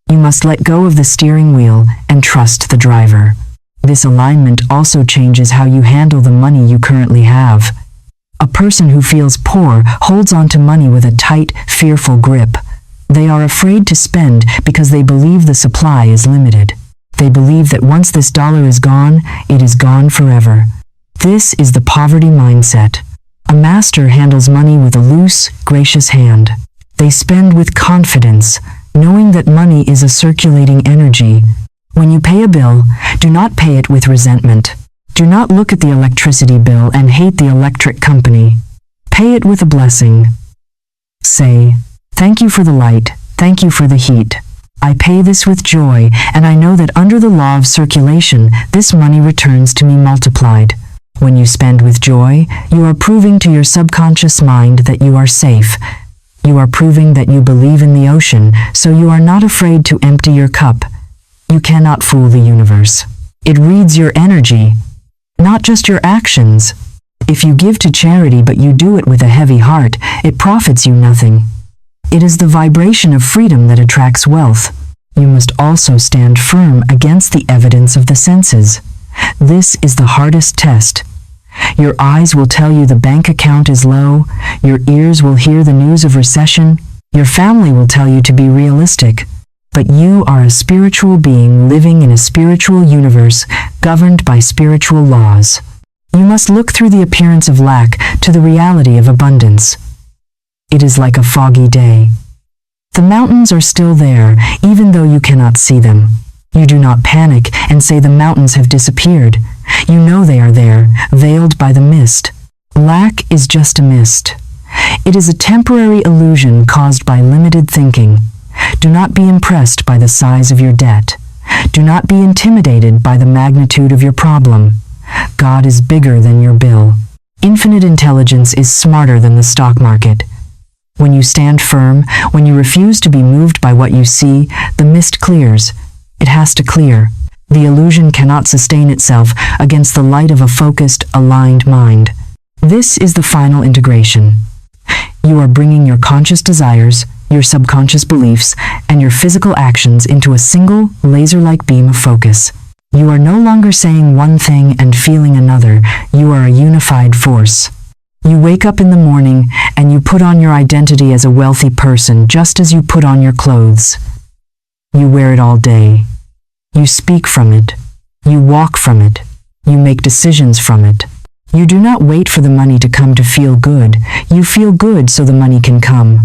[SPEAKER 1] You must let go of the steering wheel and trust the driver. This alignment also changes how you handle the money you currently have. A person who feels poor holds on to money with a tight, fearful grip. They are afraid to spend because they believe the supply is limited. They believe that once this dollar is gone, it is gone forever. This is the poverty mindset. A master handles money with a loose, gracious hand. They spend with confidence, knowing that money is a circulating energy. When you pay a bill, do not pay it with resentment. Do not look at the electricity bill and hate the electric company. Pay it with a blessing. Say, thank you for the light, thank you for the heat. I pay this with joy, and I know that under the law of circulation, this money returns to me multiplied. When you spend with joy, you are proving to your subconscious mind that you are safe. You are proving that you believe in the ocean, so you are not afraid to empty your cup. You cannot fool the universe. It reads your energy, not just your actions. If you give to charity but you do it with a heavy heart, it profits you nothing. It is the vibration of freedom that attracts wealth. You must also stand firm against the evidence of the senses. This is the hardest test. Your eyes will tell you the bank account is low, your ears will hear the news of recession, your family will tell you to be realistic. But you are a spiritual being living in a spiritual universe governed by spiritual laws. You must look through the appearance of lack to the reality of abundance. It is like a foggy day. The mountains are still there, even though you cannot see them. You do not panic and say the mountains have disappeared. You know they are there, veiled by the mist. Lack is just a mist. It is a temporary illusion caused by limited thinking. Do not be impressed by the size of your debt. Do not be intimidated by the magnitude of your problem. God is bigger than your bill. Infinite intelligence is smarter than the stock market. When you stand firm, when you refuse to be moved by what you see, the mist clears. It has to clear. The illusion cannot sustain itself against the light of a focused, aligned mind. This is the final integration. You are bringing your conscious desires, your subconscious beliefs, and your physical actions into a single, laser-like beam of focus. You are no longer saying one thing and feeling another. You are a unified force. You wake up in the morning and you put on your identity as a wealthy person just as you put on your clothes. You wear it all day. You speak from it. You walk from it. You make decisions from it. You do not wait for the money to come to feel good. You feel good so the money can come.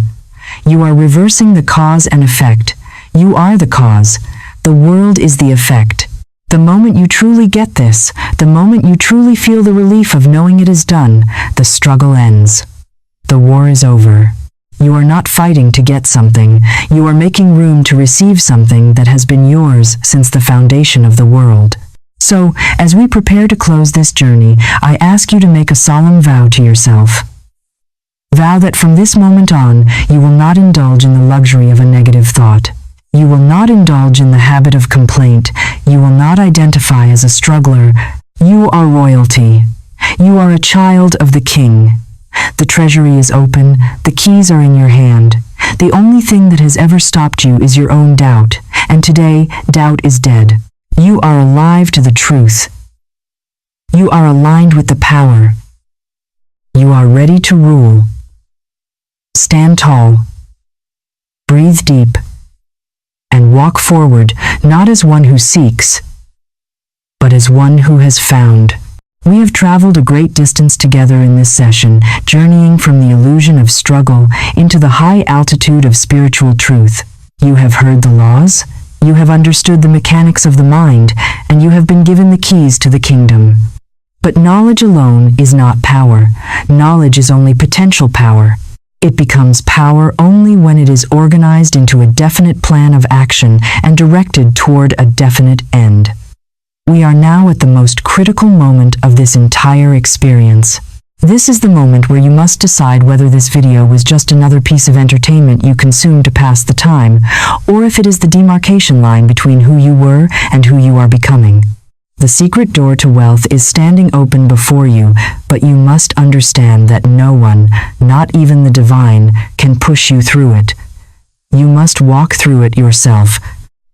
[SPEAKER 1] You are reversing the cause and effect. You are the cause. The world is the effect. The moment you truly get this, the moment you truly feel the relief of knowing it is done, the struggle ends. The war is over. You are not fighting to get something. You are making room to receive something that has been yours since the foundation of the world. So, as we prepare to close this journey, I ask you to make a solemn vow to yourself. Vow that from this moment on, you will not indulge in the luxury of a negative thought. You will not indulge in the habit of complaint. You will not identify as a struggler. You are royalty. You are a child of the King. The treasury is open. The keys are in your hand. The only thing that has ever stopped you is your own doubt. And today, doubt is dead. You are alive to the truth. You are aligned with the power. You are ready to rule. Stand tall. Breathe deep. And walk forward, not as one who seeks, but as one who has found. We have traveled a great distance together in this session, journeying from the illusion of struggle into the high altitude of spiritual truth. You have heard the laws, you have understood the mechanics of the mind, and you have been given the keys to the kingdom. But knowledge alone is not power. Knowledge is only potential power. It becomes power only when it is organized into a definite plan of action and directed toward a definite end. We are now at the most critical moment of this entire experience. This is the moment where you must decide whether this video was just another piece of entertainment you consumed to pass the time, or if it is the demarcation line between who you were and who you are becoming. The secret door to wealth is standing open before you, but you must understand that no one, not even the divine, can push you through it. You must walk through it yourself.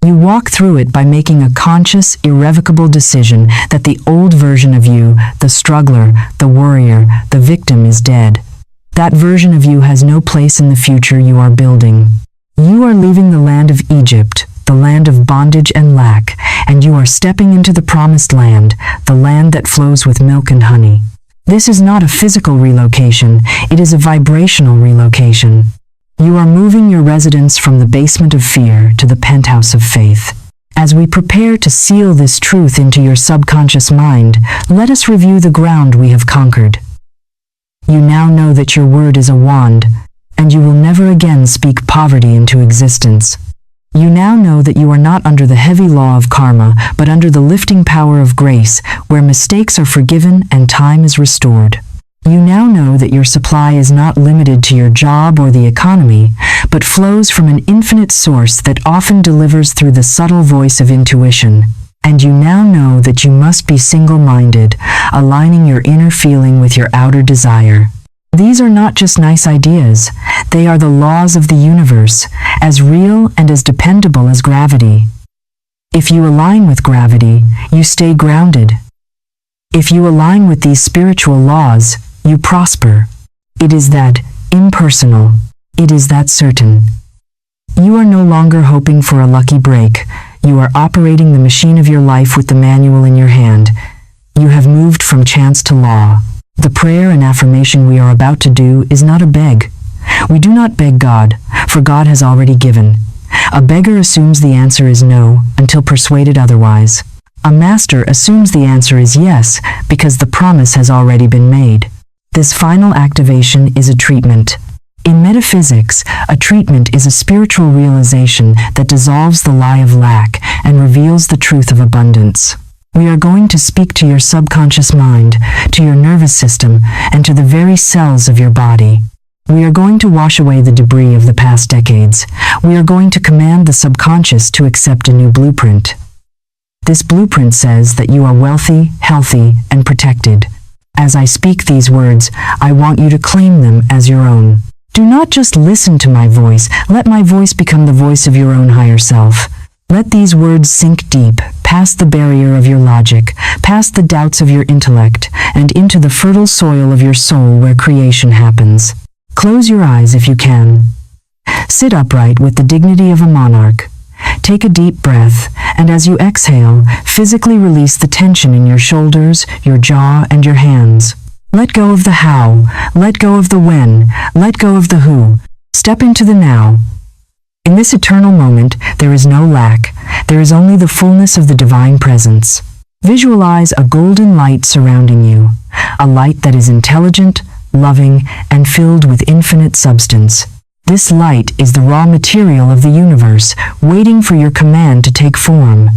[SPEAKER 1] You walk through it by making a conscious, irrevocable decision that the old version of you, the struggler, the warrior, the victim, is dead. That version of you has no place in the future you are building. You are leaving the land of Egypt, the land of bondage and lack, and you are stepping into the promised land, the land that flows with milk and honey. This is not a physical relocation, it is a vibrational relocation. You are moving your residence from the basement of fear to the penthouse of faith. As we prepare to seal this truth into your subconscious mind, let us review the ground we have conquered. You now know that your word is a wand, and you will never again speak poverty into existence. You now know that you are not under the heavy law of karma, but under the lifting power of grace, where mistakes are forgiven and time is restored. You now know that your supply is not limited to your job or the economy, but flows from an infinite source that often delivers through the subtle voice of intuition. And you now know that you must be single-minded, aligning your inner feeling with your outer desire. These are not just nice ideas, they are the laws of the universe, as real and as dependable as gravity. If you align with gravity, you stay grounded. If you align with these spiritual laws, you prosper. It is that impersonal. It is that certain. You are no longer hoping for a lucky break. You are operating the machine of your life with the manual in your hand. You have moved from chance to law. The prayer and affirmation we are about to do is not a beg. We do not beg God, for God has already given. A beggar assumes the answer is no until persuaded otherwise. A master assumes the answer is yes because the promise has already been made. This final activation is a treatment. In metaphysics, a treatment is a spiritual realization that dissolves the lie of lack and reveals the truth of abundance. We are going to speak to your subconscious mind, to your nervous system, and to the very cells of your body. We are going to wash away the debris of the past decades. We are going to command the subconscious to accept a new blueprint. This blueprint says that you are wealthy, healthy, and protected. As I speak these words, I want you to claim them as your own. Do not just listen to my voice, let my voice become the voice of your own higher self. Let these words sink deep, past the barrier of your logic, past the doubts of your intellect, and into the fertile soil of your soul where creation happens. Close your eyes if you can. Sit upright with the dignity of a monarch. Take a deep breath, and as you exhale, physically release the tension in your shoulders, your jaw, and your hands. Let go of the how, let go of the when, let go of the who. Step into the now. In this eternal moment, there is no lack. There is only the fullness of the divine presence. Visualize a golden light surrounding you, a light that is intelligent, loving, and filled with infinite substance. This light is the raw material of the universe, waiting for your command to take form.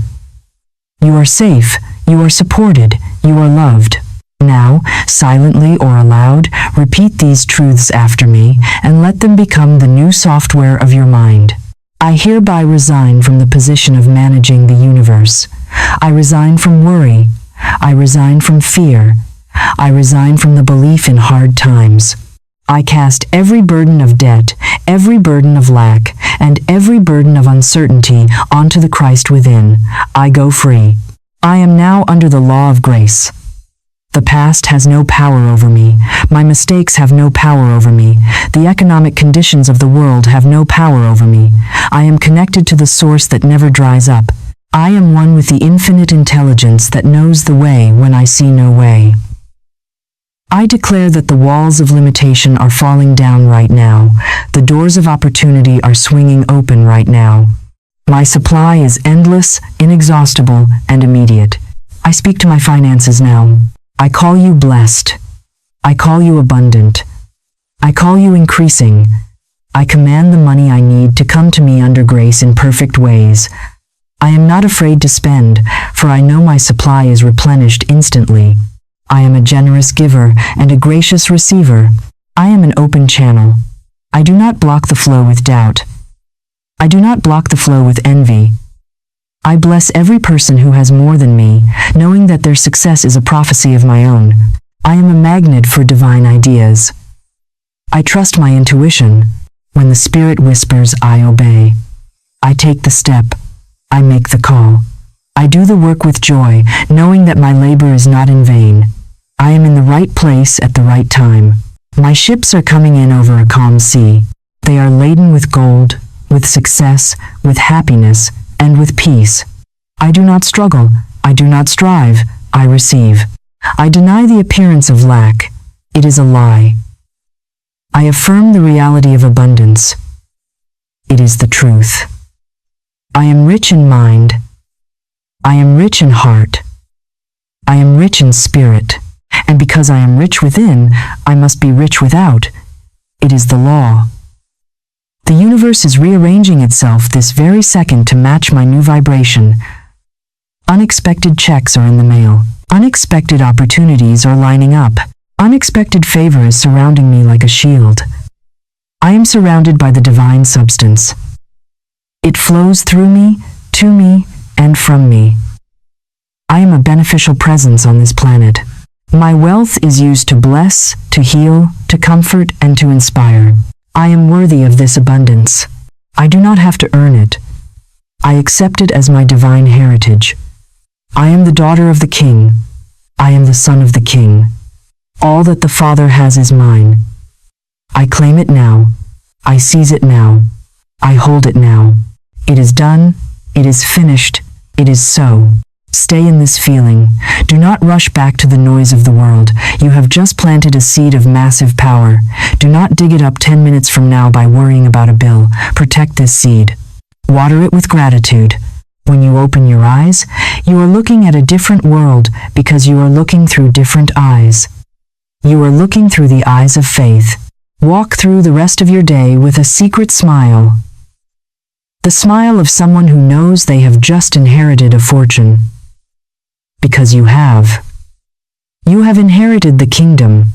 [SPEAKER 1] You are safe, you are supported, you are loved. Now, silently or aloud, repeat these truths after me and let them become the new software of your mind. I hereby resign from the position of managing the universe. I resign from worry. I resign from fear. I resign from the belief in hard times. I cast every burden of debt, every burden of lack, and every burden of uncertainty onto the Christ within. I go free. I am now under the law of grace. The past has no power over me. My mistakes have no power over me. The economic conditions of the world have no power over me. I am connected to the source that never dries up. I am one with the infinite intelligence that knows the way when I see no way. I declare that the walls of limitation are falling down right now. The doors of opportunity are swinging open right now. My supply is endless, inexhaustible, and immediate. I speak to my finances now. I call you blessed. I call you abundant. I call you increasing. I command the money I need to come to me under grace in perfect ways. I am not afraid to spend, for I know my supply is replenished instantly. I am a generous giver and a gracious receiver. I am an open channel. I do not block the flow with doubt. I do not block the flow with envy. I bless every person who has more than me, knowing that their success is a prophecy of my own. I am a magnet for divine ideas. I trust my intuition. When the Spirit whispers, I obey. I take the step. I make the call. I do the work with joy, knowing that my labor is not in vain. I am in the right place at the right time. My ships are coming in over a calm sea. They are laden with gold, with success, with happiness, and with peace. I do not struggle. I do not strive. I receive. I deny the appearance of lack. It is a lie. I affirm the reality of abundance. It is the truth. I am rich in mind. I am rich in heart. I am rich in spirit. And because I am rich within, I must be rich without. It is the law. The universe is rearranging itself this very second to match my new vibration. Unexpected checks are in the mail. Unexpected opportunities are lining up. Unexpected favor is surrounding me like a shield. I am surrounded by the divine substance. It flows through me, to me, and from me. I am a beneficial presence on this planet. My wealth is used to bless, to heal, to comfort, and to inspire. I am worthy of this abundance. I do not have to earn it. I accept it as my divine heritage. I am the daughter of the King. I am the son of the King. All that the Father has is mine. I claim it now. I seize it now. I hold it now. It is done. It is finished. It is so. Stay in this feeling. Do not rush back to the noise of the world. You have just planted a seed of massive power. Do not dig it up 10 minutes from now by worrying about a bill. Protect this seed. Water it with gratitude. When you open your eyes, you are looking at a different world because you are looking through different eyes. You are looking through the eyes of faith. Walk through the rest of your day with a secret smile. The smile of someone who knows they have just inherited a fortune. Because you have. You have inherited the kingdom.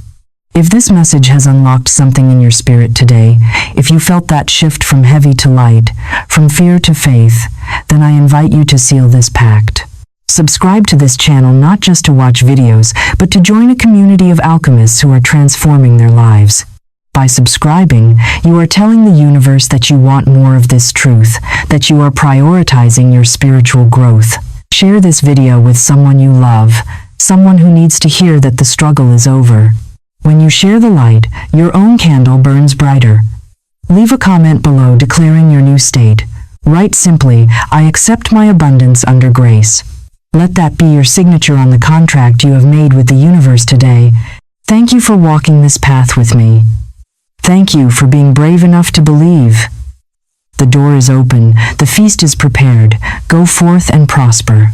[SPEAKER 1] If this message has unlocked something in your spirit today, if you felt that shift from heavy to light, from fear to faith, then I invite you to seal this pact. Subscribe to this channel not just to watch videos, but to join a community of alchemists who are transforming their lives. By subscribing, you are telling the universe that you want more of this truth, that you are prioritizing your spiritual growth. Share this video with someone you love, someone who needs to hear that the struggle is over. When you share the light, your own candle burns brighter. Leave a comment below declaring your new state. Write simply, I accept my abundance under grace. Let that be your signature on the contract you have made with the universe today. Thank you for walking this path with me. Thank you for being brave enough to believe. The door is open, the feast is prepared. Go forth and prosper.